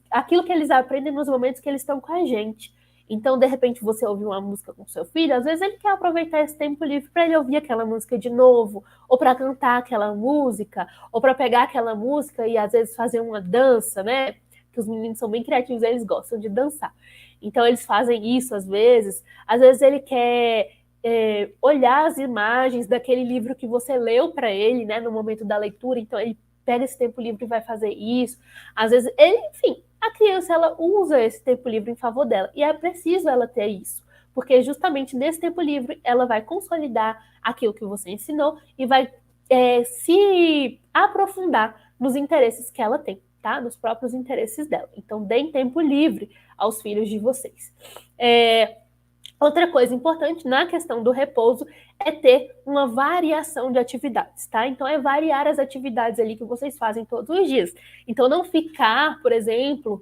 Speaker 1: aquilo que eles aprendem nos momentos que eles estão com a gente. Então, de repente, você ouve uma música com seu filho, às vezes ele quer aproveitar esse tempo livre para ele ouvir aquela música de novo, ou para cantar aquela música, ou para pegar aquela música e às vezes fazer uma dança, né? Que os meninos são bem criativos, eles gostam de dançar. Então, eles fazem isso às vezes. Às vezes ele quer olhar as imagens daquele livro que você leu para ele, né? No momento da leitura. Então, ele pega esse tempo livre e vai fazer isso. Às vezes, enfim, a criança ela usa esse tempo livre em favor dela e é preciso ela ter isso, porque justamente nesse tempo livre ela vai consolidar aquilo que você ensinou e vai se aprofundar nos interesses que ela tem, tá? Nos próprios interesses dela. Então, deem tempo livre aos filhos de vocês. Outra coisa importante na questão do repouso é ter uma variação de atividades, tá? Então, é variar as atividades ali que vocês fazem todos os dias. Então, não ficar, por exemplo,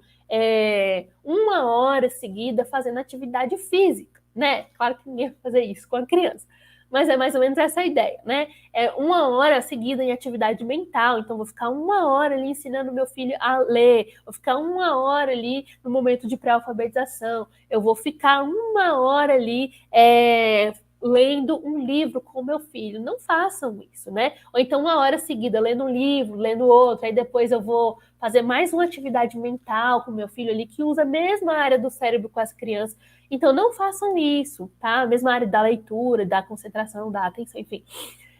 Speaker 1: 1 hora seguida fazendo atividade física, né? Claro que ninguém vai fazer isso com a criança, mas é mais ou menos essa a ideia, né? 1 hora seguida em atividade mental, então vou ficar 1 hora ali ensinando meu filho a ler, vou ficar 1 hora ali no momento de pré-alfabetização, eu vou ficar 1 hora ali lendo um livro com o meu filho. Não façam isso, né? Ou então 1 hora seguida lendo um livro, lendo outro, aí depois eu vou fazer mais uma atividade mental com o meu filho ali, que usa a mesma área do cérebro com as crianças. Então, não façam isso, tá? A mesma área da leitura, da concentração, da atenção, enfim.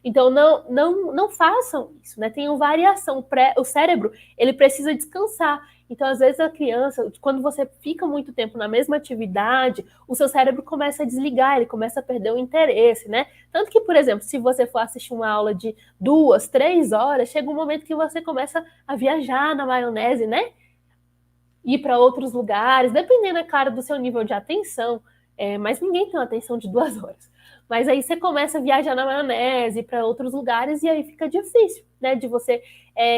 Speaker 1: Então, não façam isso, né? Tenham variação. O cérebro, ele precisa descansar. Então, às vezes, a criança, quando você fica muito tempo na mesma atividade, o seu cérebro começa a desligar, ele começa a perder o interesse, né? Tanto que, por exemplo, se você for assistir uma aula de 2, 3 horas, chega um momento que você começa a viajar na maionese, né? Ir para outros lugares, dependendo, é claro, do seu nível de atenção, mas ninguém tem uma atenção de 2 horas. Mas aí você começa a viajar na maionese para outros lugares e aí fica difícil, né, de você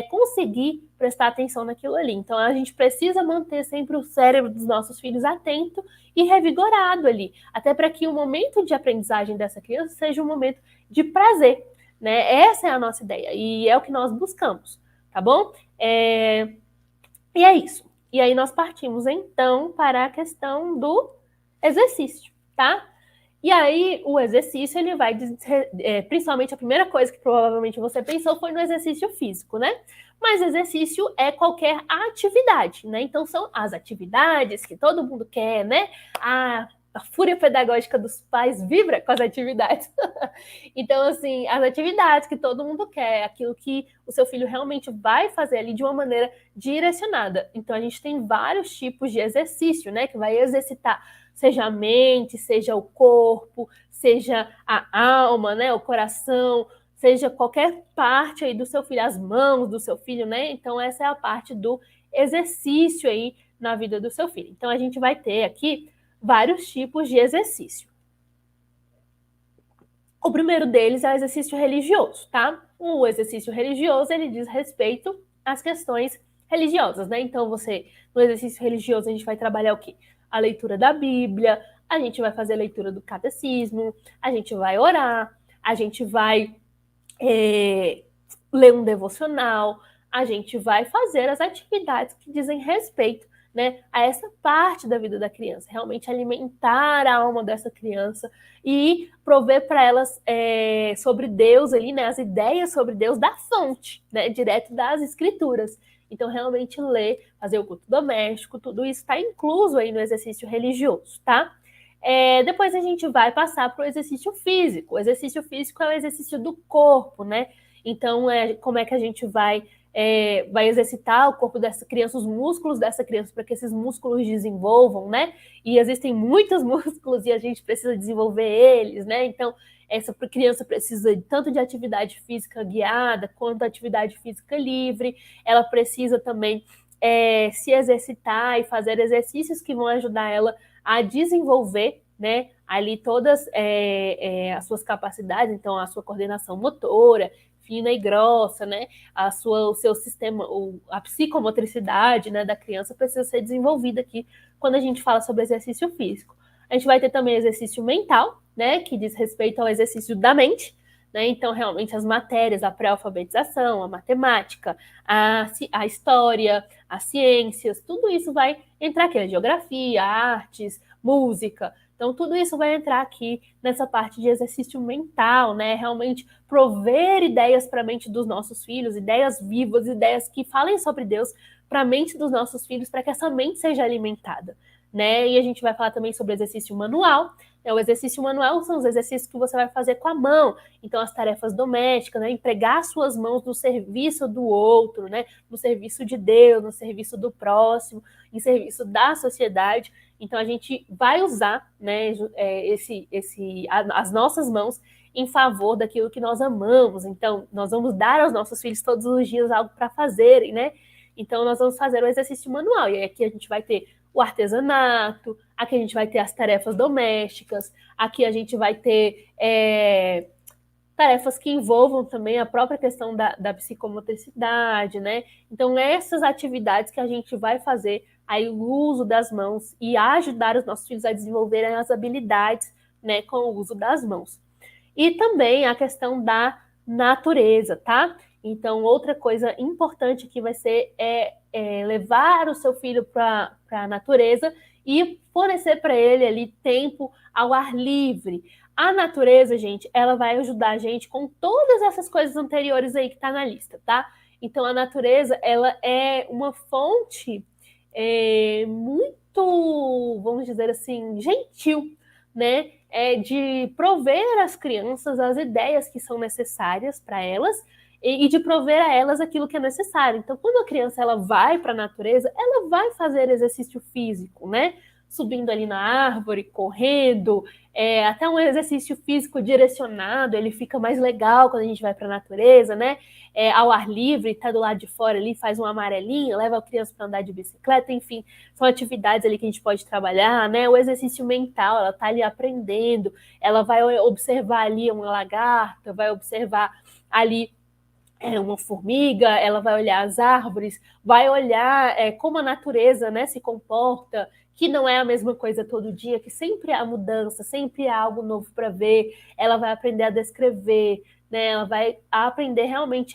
Speaker 1: conseguir prestar atenção naquilo ali. Então a gente precisa manter sempre o cérebro dos nossos filhos atento e revigorado ali, até para que o momento de aprendizagem dessa criança seja um momento de prazer, né? Essa é a nossa ideia e é o que nós buscamos, tá bom? E é isso. E aí nós partimos, então, para a questão do exercício, tá? E aí o exercício, ele vai, principalmente a primeira coisa que provavelmente você pensou foi no exercício físico, né? Mas exercício é qualquer atividade, né? Então são as atividades que todo mundo quer, né? A fúria pedagógica dos pais vibra com as atividades. Então, assim, as atividades que todo mundo quer, aquilo que o seu filho realmente vai fazer ali de uma maneira direcionada. Então, a gente tem vários tipos de exercício, né? Que vai exercitar, seja a mente, seja o corpo, seja a alma, né? O coração, seja qualquer parte aí do seu filho, as mãos do seu filho, né? Então, essa é a parte do exercício aí na vida do seu filho. Então, a gente vai ter aqui vários tipos de exercício. O primeiro deles é o exercício religioso, tá? O exercício religioso, ele diz respeito às questões religiosas, né? Então, no exercício religioso, a gente vai trabalhar o quê? A leitura da Bíblia, a gente vai fazer a leitura do catecismo, a gente vai orar, a gente vai ler um devocional, a gente vai fazer as atividades que dizem respeito, né, a essa parte da vida da criança, realmente alimentar a alma dessa criança e prover para elas sobre Deus ali, né, as ideias sobre Deus da fonte, né, direto das escrituras. Então, realmente ler, fazer o culto doméstico, tudo isso está incluso aí no exercício religioso, tá? Depois a gente vai passar para o exercício físico. O exercício físico é o exercício do corpo, né? Então, como é que a gente vai exercitar o corpo dessa criança, os músculos dessa criança, para que esses músculos desenvolvam, né? E existem muitos músculos e a gente precisa desenvolver eles, né? Então, essa criança precisa tanto de atividade física guiada, quanto atividade física livre. Ela precisa também se exercitar e fazer exercícios que vão ajudar ela a desenvolver, né, ali todas as suas capacidades, então a sua coordenação motora, fina e grossa, né, o seu sistema, a psicomotricidade, né, da criança precisa ser desenvolvida aqui quando a gente fala sobre exercício físico. A gente vai ter também exercício mental, né, que diz respeito ao exercício da mente, né, então realmente as matérias, a pré-alfabetização, a matemática, a história, as ciências, tudo isso vai entrar aqui, a geografia, artes, música. Então, tudo isso vai entrar aqui nessa parte de exercício mental, né? Realmente prover ideias para a mente dos nossos filhos, ideias vivas, ideias que falem sobre Deus para a mente dos nossos filhos, para que essa mente seja alimentada, né? E a gente vai falar também sobre exercício manual. O exercício manual são os exercícios que você vai fazer com a mão. Então, as tarefas domésticas, né? Empregar suas mãos no serviço do outro, né? No serviço de Deus, no serviço do próximo, em serviço da sociedade. Então, a gente vai usar, né, as nossas mãos em favor daquilo que nós amamos. Então, nós vamos dar aos nossos filhos todos os dias algo para fazerem, né? Então, nós vamos fazer o exercício manual. E aqui a gente vai ter o artesanato, aqui a gente vai ter as tarefas domésticas, aqui a gente vai ter tarefas que envolvam também a própria questão da psicomotricidade, né? Então, essas atividades que a gente vai fazer aí o uso das mãos e ajudar os nossos filhos a desenvolverem as habilidades, né, com o uso das mãos. E também a questão da natureza, tá? Então, outra coisa importante que vai ser levar o seu filho para a natureza e fornecer para ele ali tempo ao ar livre. A natureza, gente, ela vai ajudar a gente com todas essas coisas anteriores aí que tá na lista, tá? Então, a natureza, ela é uma fonte muito, vamos dizer assim, gentil, né? De prover às crianças as ideias que são necessárias para elas e de prover a elas aquilo que é necessário. Então, quando a criança ela vai para a natureza, ela vai fazer exercício físico, né? Subindo ali na árvore, correndo, até um exercício físico direcionado, ele fica mais legal quando a gente vai para a natureza, né? Ao ar livre, tá do lado de fora ali, faz um amarelinho, leva a criança para andar de bicicleta, enfim, são atividades ali que a gente pode trabalhar, né? O exercício mental, ela tá ali aprendendo, ela vai observar ali uma lagarta, vai observar ali uma formiga, ela vai olhar as árvores, vai olhar como a natureza, né, se comporta, que não é a mesma coisa todo dia, que sempre há mudança, sempre há algo novo para ver. Ela vai aprender a descrever, né? Ela vai aprender realmente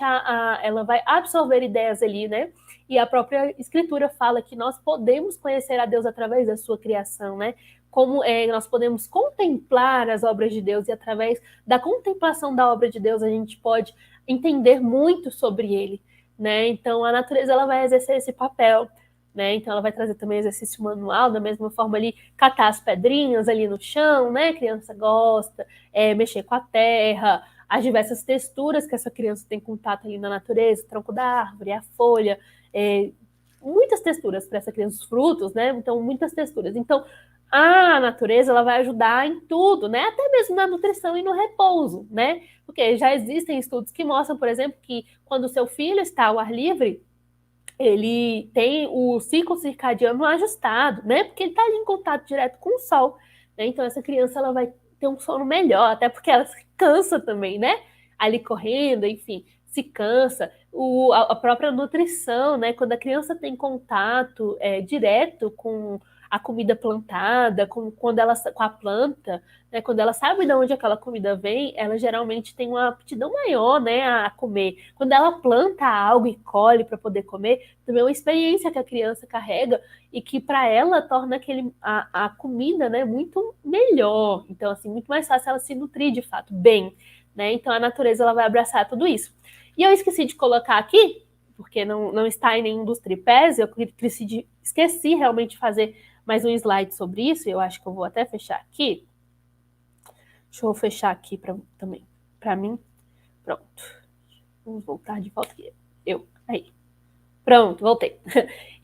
Speaker 1: ela vai absorver ideias ali, né? E a própria escritura fala que nós podemos conhecer a Deus através da sua criação, né? Como nós podemos contemplar as obras de Deus e através da contemplação da obra de Deus a gente pode entender muito sobre ele, né? Então a natureza ela vai exercer esse papel, né? Então ela vai trazer também exercício manual, da mesma forma ali catar as pedrinhas ali no chão, né? A criança gosta, mexer com a terra, as diversas texturas que essa criança tem contato ali na natureza, o tronco da árvore, a folha, muitas texturas para essa criança, os frutos, né? Então muitas texturas. Então a natureza ela vai ajudar em tudo, né? Até mesmo na nutrição e no repouso, né? Porque já existem estudos que mostram, por exemplo, que quando o seu filho está ao ar livre, ele tem o ciclo circadiano ajustado, né? Porque ele está ali em contato direto com o sol, né? Então essa criança ela vai ter um sono melhor, até porque ela se cansa também, né? Ali correndo, enfim, se cansa. A própria nutrição, né? Quando a criança tem contato direto com a comida plantada, quando ela, com a planta, né, quando ela sabe de onde aquela comida vem, ela geralmente tem uma aptidão maior, né, a comer. Quando ela planta algo e colhe para poder comer, também é uma experiência que a criança carrega e que para ela torna a comida, né, muito melhor. Então, assim, muito mais fácil ela se nutrir de fato bem, né? Então a natureza ela vai abraçar tudo isso. E eu esqueci de colocar aqui, porque não está em nenhum dos tripés, eu esqueci realmente de fazer mais um slide sobre isso, e eu acho que eu vou até fechar aqui. Deixa eu fechar aqui também, para mim. Pronto. Vamos voltar de volta aqui. Aí. Pronto, voltei.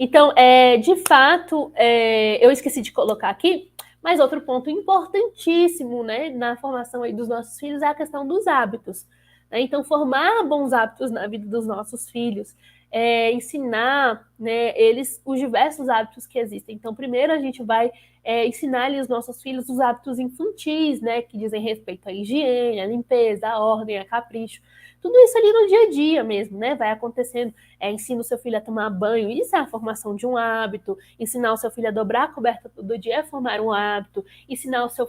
Speaker 1: Então, de fato, eu esqueci de colocar aqui, mas outro ponto importantíssimo, né, na formação aí dos nossos filhos é a questão dos hábitos. Né? Então, formar bons hábitos na vida dos nossos filhos, ensinar, né, eles os diversos hábitos que existem. Então, primeiro a gente vai ensinar os nossos filhos os hábitos infantis, né, que dizem respeito à higiene, à limpeza, à ordem, a capricho. Tudo isso ali no dia a dia mesmo, né? Vai acontecendo. Ensina o seu filho a tomar banho, isso é a formação de um hábito. Ensinar o seu filho a dobrar a coberta todo dia é formar um hábito. Ensinar o seu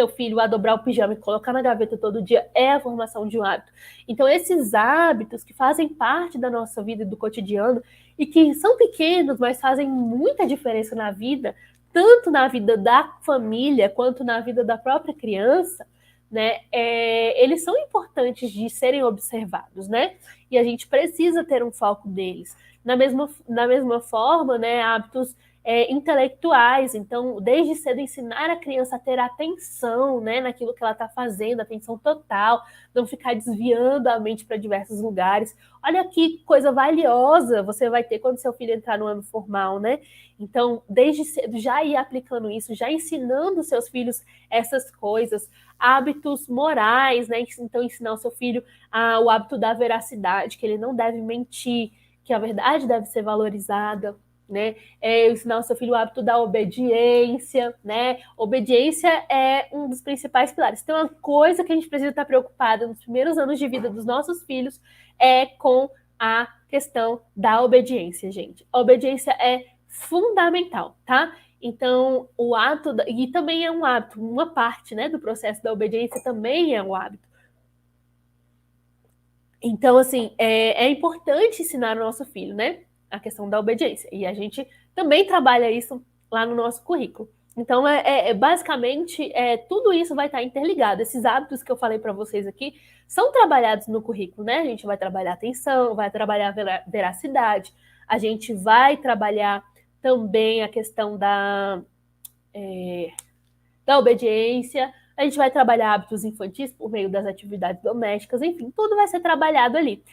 Speaker 1: filho a dobrar o pijama e colocar na gaveta todo dia é a formação de um hábito. Então, esses hábitos que fazem parte da nossa vida e do cotidiano e que são pequenos, mas fazem muita diferença na vida, tanto na vida da família quanto na vida da própria criança, né, eles são importantes de serem observados, né? E a gente precisa ter um foco deles. Na mesma forma, né, hábitos intelectuais. Então, desde cedo, ensinar a criança a ter atenção, né, naquilo que ela está fazendo, atenção total, não ficar desviando a mente para diversos lugares. Olha que coisa valiosa você vai ter quando seu filho entrar no ano formal, né? Então, desde cedo, já ir aplicando isso, já ensinando seus filhos essas coisas, hábitos morais, né? Então, ensinar o seu filho o hábito da veracidade, que ele não deve mentir, que a verdade deve ser valorizada, né? Ensinar o seu filho o hábito da obediência, né? Obediência é um dos principais pilares. Então, uma coisa que a gente precisa estar preocupada nos primeiros anos de vida dos nossos filhos é com a questão da obediência, gente. A obediência é fundamental, tá? Então, o ato, e também é um hábito, uma parte, né, do processo da obediência também é um hábito. Então, assim, é importante ensinar o nosso filho, né, a questão da obediência. E a gente também trabalha isso lá no nosso currículo. Então, basicamente, tudo isso vai estar interligado. Esses hábitos que eu falei para vocês aqui são trabalhados no currículo, né? A gente vai trabalhar atenção, vai trabalhar veracidade, a gente vai trabalhar também a questão da obediência, a gente vai trabalhar hábitos infantis por meio das atividades domésticas, enfim, tudo vai ser trabalhado ali.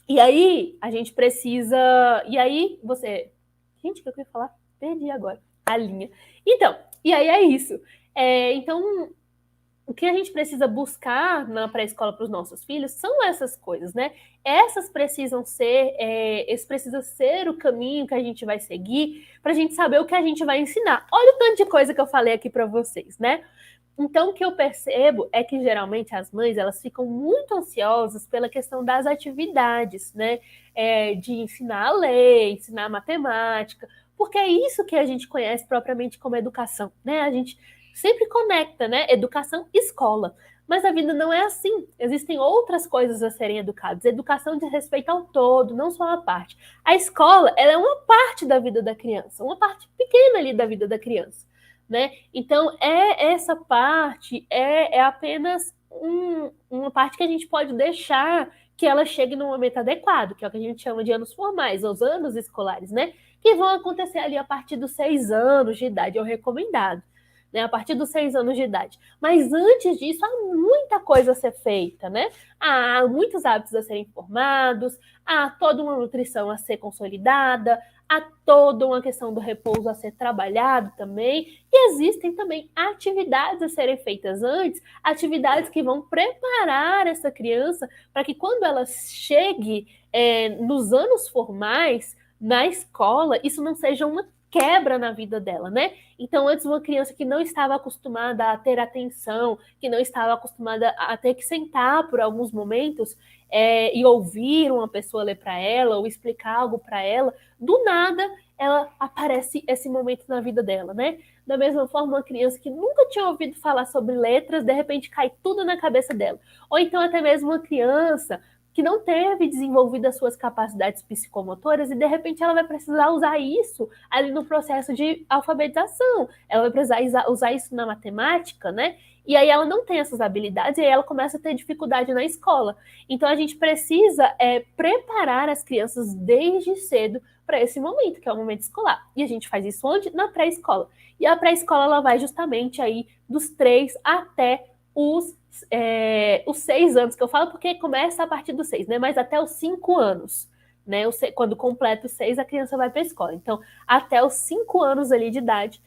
Speaker 1: E aí, a gente precisa... E aí, você... Gente, o que eu queria falar? Perdi agora a linha. Então, e aí é isso. Então, o que a gente precisa buscar na pré-escola para os nossos filhos são essas coisas, né? Esse precisa ser o caminho que a gente vai seguir para a gente saber o que a gente vai ensinar. Olha o tanto de coisa que eu falei aqui para vocês, né? Então, o que eu percebo é que, geralmente, as mães, elas ficam muito ansiosas pela questão das atividades, né? De ensinar a ler, ensinar a matemática, porque é isso que a gente conhece propriamente como educação, né? A gente sempre conecta, né? Educação e escola. Mas a vida não é assim. Existem outras coisas a serem educadas. Educação diz respeito ao todo, não só uma parte. A escola, ela é uma parte da vida da criança, uma parte pequena ali da vida da criança. Né? Então, essa parte é apenas uma parte que a gente pode deixar que ela chegue no momento adequado, que é o que a gente chama de anos formais, os anos escolares, né? Que vão acontecer ali a partir dos 6 anos de idade, é o recomendado, né? A partir dos 6 anos de idade. Mas antes disso, há muita coisa a ser feita, né? Há muitos hábitos a serem formados, há toda uma nutrição a ser consolidada, há toda uma questão do repouso a ser trabalhado também, e existem também atividades a serem feitas antes, atividades que vão preparar essa criança para que quando ela chegue nos anos formais, na escola, isso não seja uma quebra na vida dela, né? Então, antes, uma criança que não estava acostumada a ter atenção, que não estava acostumada a ter que sentar por alguns momentos e ouvir uma pessoa ler para ela ou explicar algo para ela, do nada ela aparece esse momento na vida dela, né? Da mesma forma, uma criança que nunca tinha ouvido falar sobre letras, de repente cai tudo na cabeça dela. Ou então até mesmo uma criança que não teve desenvolvido as suas capacidades psicomotoras e de repente ela vai precisar usar isso ali no processo de alfabetização. Ela vai precisar usar isso na matemática, né? E aí ela não tem essas habilidades e aí ela começa a ter dificuldade na escola. Então a gente precisa preparar as crianças desde cedo para esse momento, que é o momento escolar. E a gente faz isso onde? Na pré-escola. E a pré-escola ela vai justamente aí dos 3 até os 6 anos, que eu falo porque começa a partir dos 6, né? Mas até os 5 anos. Né? Quando completa os 6, a criança vai para a escola. Então, até os 5 anos ali de idade,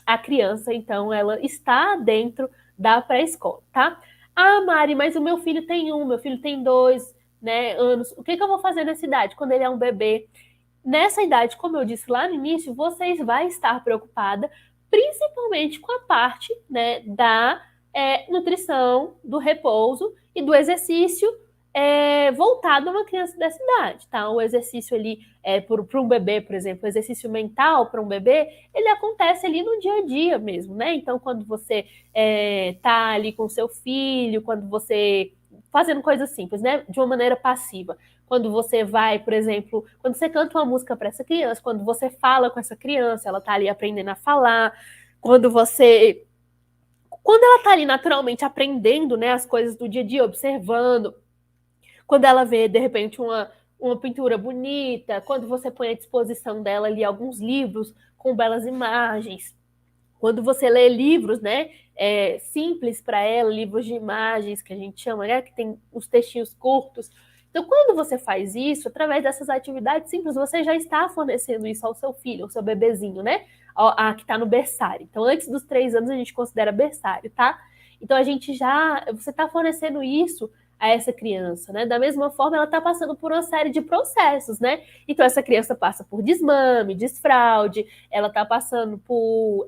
Speaker 1: a criança, então, ela está dentro da pré-escola, tá? Ah, Mari, mas o meu filho tem 1, meu filho tem 2, né, anos. O que eu vou fazer nessa idade, quando ele é um bebê? Nessa idade, como eu disse lá no início, vocês vai estar preocupada principalmente com a parte, né, da nutrição, do repouso e do exercício voltado a uma criança dessa idade, tá? O exercício ali para um bebê, por exemplo, o exercício mental para um bebê, ele acontece ali no dia a dia mesmo, né? Então, quando você tá ali com seu filho, quando você fazendo coisas simples, né? De uma maneira passiva. Quando você vai, por exemplo, quando você canta uma música para essa criança, quando você fala com essa criança, ela tá ali aprendendo a falar, quando ela tá ali naturalmente aprendendo, né, as coisas do dia a dia, observando, quando ela vê, de repente, uma pintura bonita, quando você põe à disposição dela ali alguns livros com belas imagens, quando você lê livros, né, simples para ela, livros de imagens que a gente chama, né, que tem os textinhos curtos. Então, quando você faz isso, através dessas atividades simples, você já está fornecendo isso ao seu filho, ao seu bebezinho, né, que está no berçário. Então, antes dos 3 anos, a gente considera berçário, tá? Então, você está fornecendo isso a essa criança, né? Da mesma forma, ela está passando por uma série de processos, né? Então, essa criança passa por desmame, desfraude, ela está passando por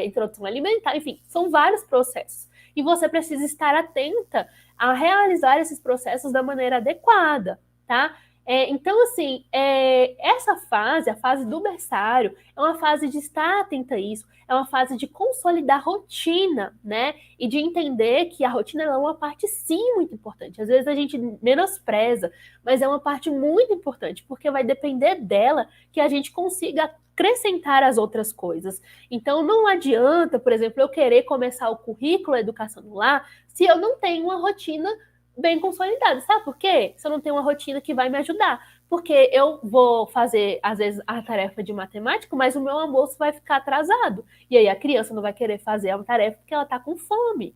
Speaker 1: introdução alimentar, enfim, são vários processos. E você precisa estar atenta a realizar esses processos da maneira adequada, tá? Então, assim, essa fase, a fase do berçário, é uma fase de estar atenta a isso, é uma fase de consolidar rotina, né? E de entender que a rotina é uma parte, sim, muito importante. Às vezes a gente menospreza, mas é uma parte muito importante, porque vai depender dela que a gente consiga acrescentar as outras coisas. Então, não adianta, por exemplo, eu querer começar o currículo Educação no Lar se eu não tenho uma rotina bem consolidada. Sabe por quê? Se eu não tenho uma rotina que vai me ajudar. Porque eu vou fazer, às vezes, a tarefa de matemática, mas o meu almoço vai ficar atrasado. E aí a criança não vai querer fazer a tarefa porque ela está com fome.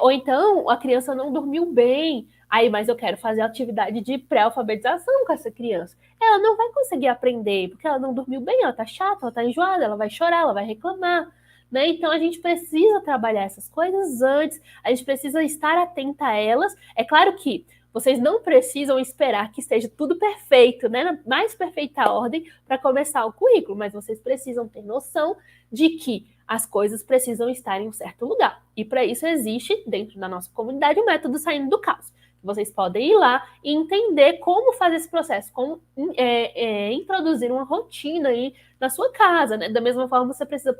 Speaker 1: Ou então a criança não dormiu bem, mas eu quero fazer atividade de pré-alfabetização com essa criança. Ela não vai conseguir aprender, porque ela não dormiu bem, ela tá chata, ela tá enjoada, ela vai chorar, ela vai reclamar. Né? Então a gente precisa trabalhar essas coisas antes, a gente precisa estar atenta a elas. É claro que vocês não precisam esperar que esteja tudo perfeito, né? Na mais perfeita ordem para começar o currículo, mas vocês precisam ter noção de que as coisas precisam estar em um certo lugar. E para isso existe, dentro da nossa comunidade, o método Saindo do Caos. Vocês podem ir lá e entender como fazer esse processo, como introduzir uma rotina aí na sua casa, né? Da mesma forma, você precisa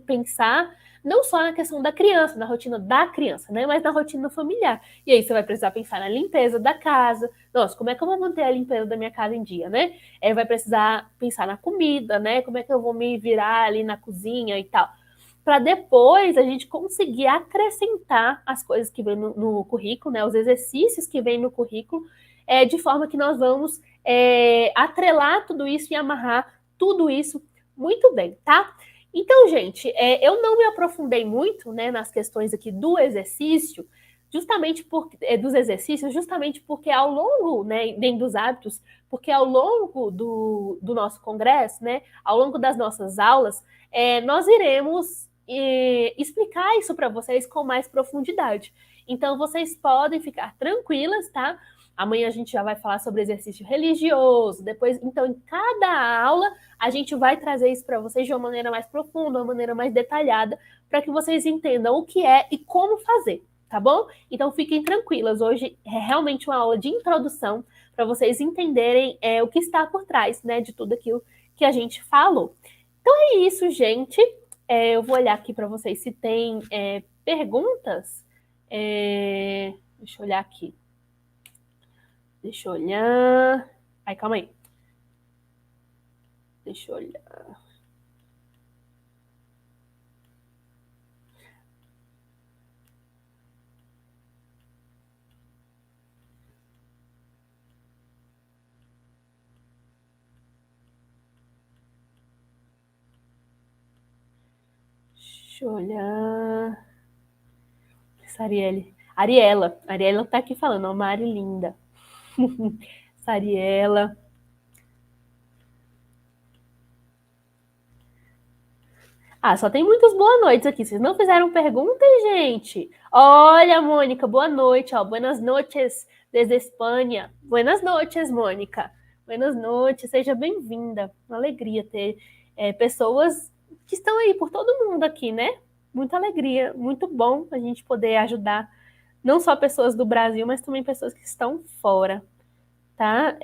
Speaker 1: pensar não só na questão da criança, na rotina da criança, né? Mas na rotina familiar. E aí você vai precisar pensar na limpeza da casa. Nossa, como é que eu vou manter a limpeza da minha casa em dia, né? Vai precisar pensar na comida, né? Como é que eu vou me virar ali na cozinha e tal. Para depois a gente conseguir acrescentar as coisas que vêm no currículo, né? Os exercícios que vêm no currículo, de forma que nós vamos atrelar tudo isso e amarrar tudo isso muito bem, tá? Então, gente, eu não me aprofundei muito, né, nas questões aqui do exercício, dos exercícios, justamente porque ao longo, né, nem dos hábitos, porque ao longo do nosso congresso, né, ao longo das nossas aulas, nós iremos explicar isso para vocês com mais profundidade. Então, vocês podem ficar tranquilas, tá? Amanhã a gente já vai falar sobre exercício religioso, depois, então, em cada aula, a gente vai trazer isso para vocês de uma maneira mais profunda, uma maneira mais detalhada, para que vocês entendam o que é e como fazer, tá bom? Então fiquem tranquilas, hoje é realmente uma aula de introdução para vocês entenderem o que está por trás, né, de tudo aquilo que a gente falou. Então é isso, gente. Eu vou olhar aqui para vocês se tem perguntas. Deixa eu olhar aqui. Deixa eu olhar. Ai, calma aí. Deixa eu olhar. Deixa eu olhar. Sarielle. Ariela. Ariela tá aqui falando, ó, Mari linda. Sariela. Ah, só tem muitas boas noites aqui. Vocês não fizeram perguntas, gente? Olha, Mônica, boa noite, ó. Buenas noches desde Espanha. Buenas noches, Mônica. Buenas noches, seja bem-vinda. Uma alegria ter pessoas que estão aí por todo mundo aqui, né? Muita alegria, muito bom a gente poder ajudar não só pessoas do Brasil, mas também pessoas que estão fora, tá?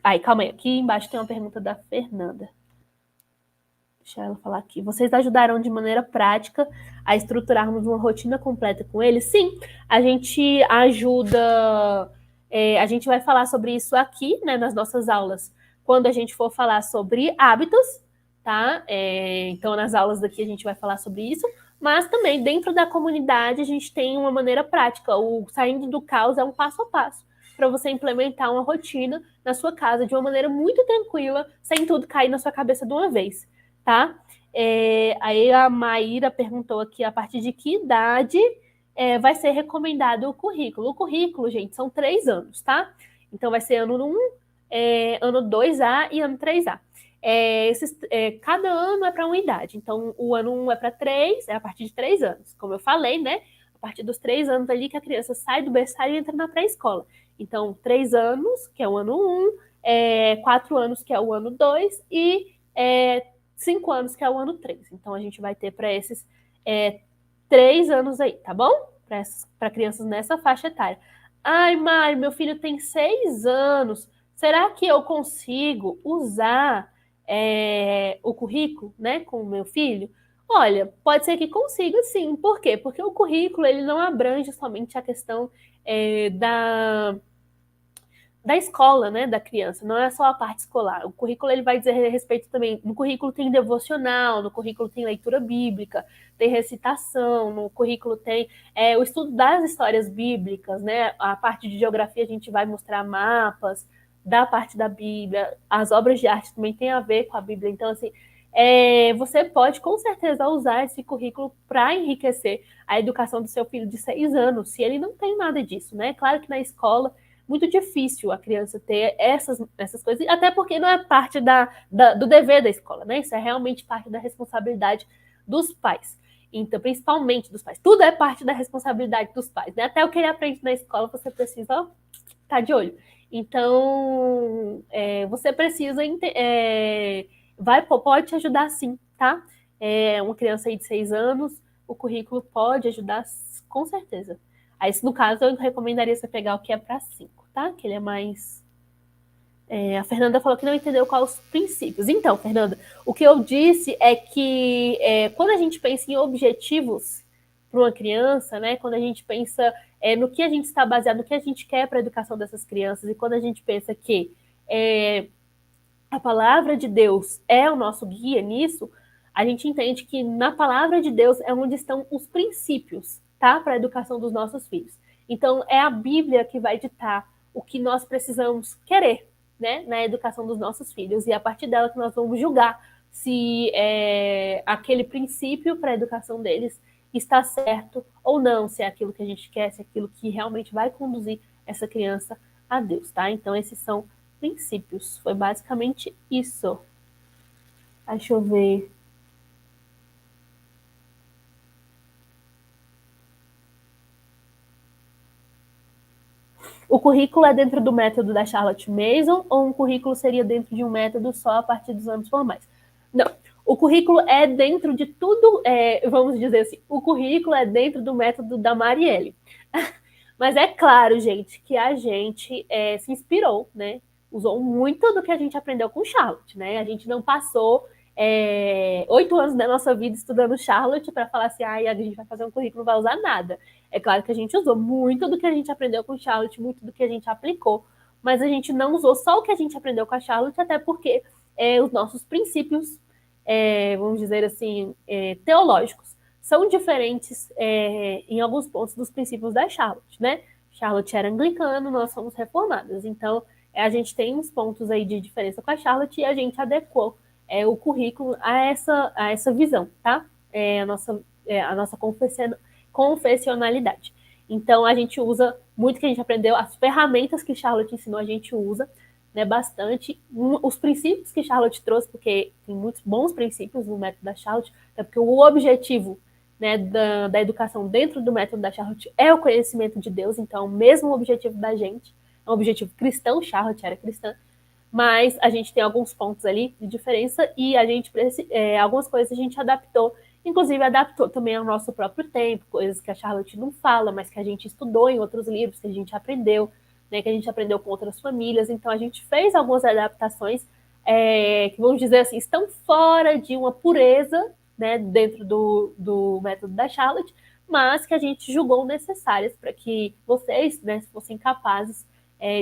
Speaker 1: Ai, calma aí, aqui embaixo tem uma pergunta da Fernanda. Deixa ela falar aqui. Vocês ajudaram de maneira prática a estruturarmos uma rotina completa com eles? Sim, a gente ajuda. A gente vai falar sobre isso aqui, né, nas nossas aulas, quando a gente for falar sobre hábitos, tá? Então, nas aulas daqui a gente vai falar sobre isso, mas também dentro da comunidade a gente tem uma maneira prática. O Saindo do Caos é um passo a passo para você implementar uma rotina na sua casa de uma maneira muito tranquila, sem tudo cair na sua cabeça de uma vez, tá? Aí a Maíra perguntou aqui a partir de que idade vai ser recomendado o currículo. O currículo, gente, são 3 anos, tá? Então vai ser ano 1, ano 2A e ano 3A. Cada ano é para uma idade. Então, o ano 1 é para 3, é a partir de 3 anos. Como eu falei, né? A partir dos 3 anos ali que a criança sai do berçário e entra na pré-escola. Então, 3 anos, que é o ano 1, 4 anos, que é o ano 2, e 5 anos, que é o ano 3. Então, a gente vai ter para esses 3 anos aí, tá bom? Para crianças nessa faixa etária. Ai, Mari, meu filho tem 6 anos. Será que eu consigo usar o currículo, né, com o meu filho? Olha, pode ser que consiga sim. Por quê? Porque o currículo ele não abrange somente a questão da escola, né, da criança, não é só a parte escolar. O currículo ele vai dizer a respeito também, no currículo tem devocional, no currículo tem leitura bíblica, tem recitação, no currículo tem o estudo das histórias bíblicas, né, a parte de geografia a gente vai mostrar mapas da parte da Bíblia, as obras de arte também tem a ver com a Bíblia, então assim, você pode com certeza usar esse currículo para enriquecer a educação do seu filho de 6 anos, se ele não tem nada disso, né? Claro que na escola muito difícil a criança ter essas coisas, até porque não é parte do dever da escola, né? Isso é realmente parte da responsabilidade dos pais. Então, principalmente dos pais. Tudo é parte da responsabilidade dos pais, né? Até o que ele aprende na escola, você precisa estar de olho. Então, você precisa pode te ajudar sim, tá? Uma criança aí de 6 anos, o currículo pode ajudar com certeza. Aí, no caso, eu recomendaria você pegar o que é para 5, tá? Que ele é mais. A Fernanda falou que não entendeu quais os princípios. Então, Fernanda, o que eu disse é que quando a gente pensa em objetivos para uma criança, né? Quando a gente pensa no que a gente está baseado, no que a gente quer para a educação dessas crianças, e quando a gente pensa que a palavra de Deus é o nosso guia nisso, a gente entende que na palavra de Deus é onde estão os princípios, tá? Para a educação dos nossos filhos. Então, é a Bíblia que vai ditar o que nós precisamos querer, né? Na educação dos nossos filhos. E é a partir dela que nós vamos julgar se aquele princípio para a educação deles está certo ou não, se é aquilo que a gente quer, se é aquilo que realmente vai conduzir essa criança a Deus, tá? Então, esses são princípios. Foi basicamente isso. Deixa eu ver. O currículo é dentro do método da Charlotte Mason ou um currículo seria dentro de um método só a partir dos anos formais? Não. O currículo é dentro de tudo, vamos dizer assim, o currículo é dentro do método da Marielle. Mas é claro, gente, que a gente se inspirou, né? Usou muito do que a gente aprendeu com Charlotte, né? A gente não passou 8 anos da nossa vida estudando Charlotte para falar assim, a gente vai fazer um currículo, não vai usar nada. É claro que a gente usou muito do que a gente aprendeu com Charlotte, muito do que a gente aplicou, mas a gente não usou só o que a gente aprendeu com a Charlotte, até porque os nossos princípios, vamos dizer assim, teológicos, são diferentes em alguns pontos dos princípios da Charlotte, né? Charlotte era anglicana, nós somos reformadas. Então, a gente tem uns pontos aí de diferença com a Charlotte e a gente adequou o currículo a essa visão, tá? A nossa confessionalidade. Então, a gente usa muito que a gente aprendeu, as ferramentas que Charlotte ensinou, a gente usa, né, bastante. Os princípios que Charlotte trouxe, porque tem muitos bons princípios no método da Charlotte, até porque o objetivo, né, da educação dentro do método da Charlotte é o conhecimento de Deus, então o mesmo objetivo da gente, é um objetivo cristão, Charlotte era cristã, mas a gente tem alguns pontos ali de diferença e a gente algumas coisas a gente adaptou, inclusive adaptou também ao nosso próprio tempo, coisas que a Charlotte não fala, mas que a gente estudou em outros livros, que a gente aprendeu, né, que a gente aprendeu com outras famílias, então a gente fez algumas adaptações que, vamos dizer assim, estão fora de uma pureza, né, dentro do método da Charlotte, mas que a gente julgou necessárias para que vocês, né, fossem capazes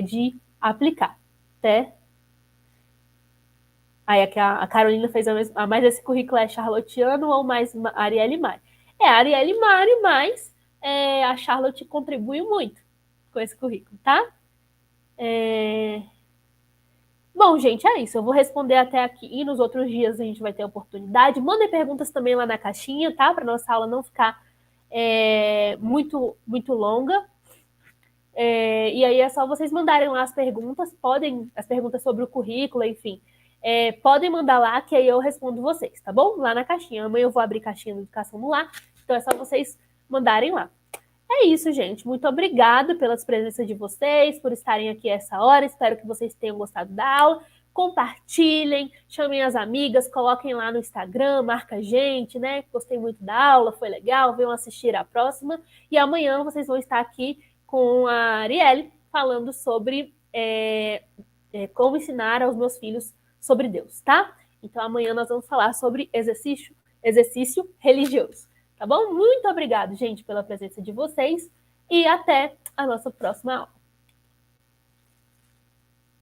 Speaker 1: de aplicar, né? Aí a Carolina fez mas esse currículo é charlotiano ou mais Arielle Mari? É Arielle Mari, mas a Charlotte contribui muito com esse currículo, tá? Bom, gente, é isso. Eu vou responder até aqui e nos outros dias a gente vai ter oportunidade. Mandem perguntas também lá na caixinha, tá? Para nossa aula não ficar muito, muito longa. E aí é só vocês mandarem lá as perguntas sobre o currículo, enfim. Podem mandar lá que aí eu respondo vocês, tá bom? Lá na caixinha. Amanhã eu vou abrir caixinha de educação no lar, então é só vocês mandarem lá. É isso, gente. Muito obrigada pela presença de vocês, por estarem aqui essa hora. Espero que vocês tenham gostado da aula. Compartilhem, chamem as amigas, coloquem lá no Instagram, marca a gente, né? Gostei muito da aula, foi legal, venham assistir a próxima. E amanhã vocês vão estar aqui com a Arielle falando sobre como ensinar aos meus filhos sobre Deus, tá? Então amanhã nós vamos falar sobre exercício religioso. Tá bom? Muito obrigado, gente, pela presença de vocês e até a nossa próxima aula.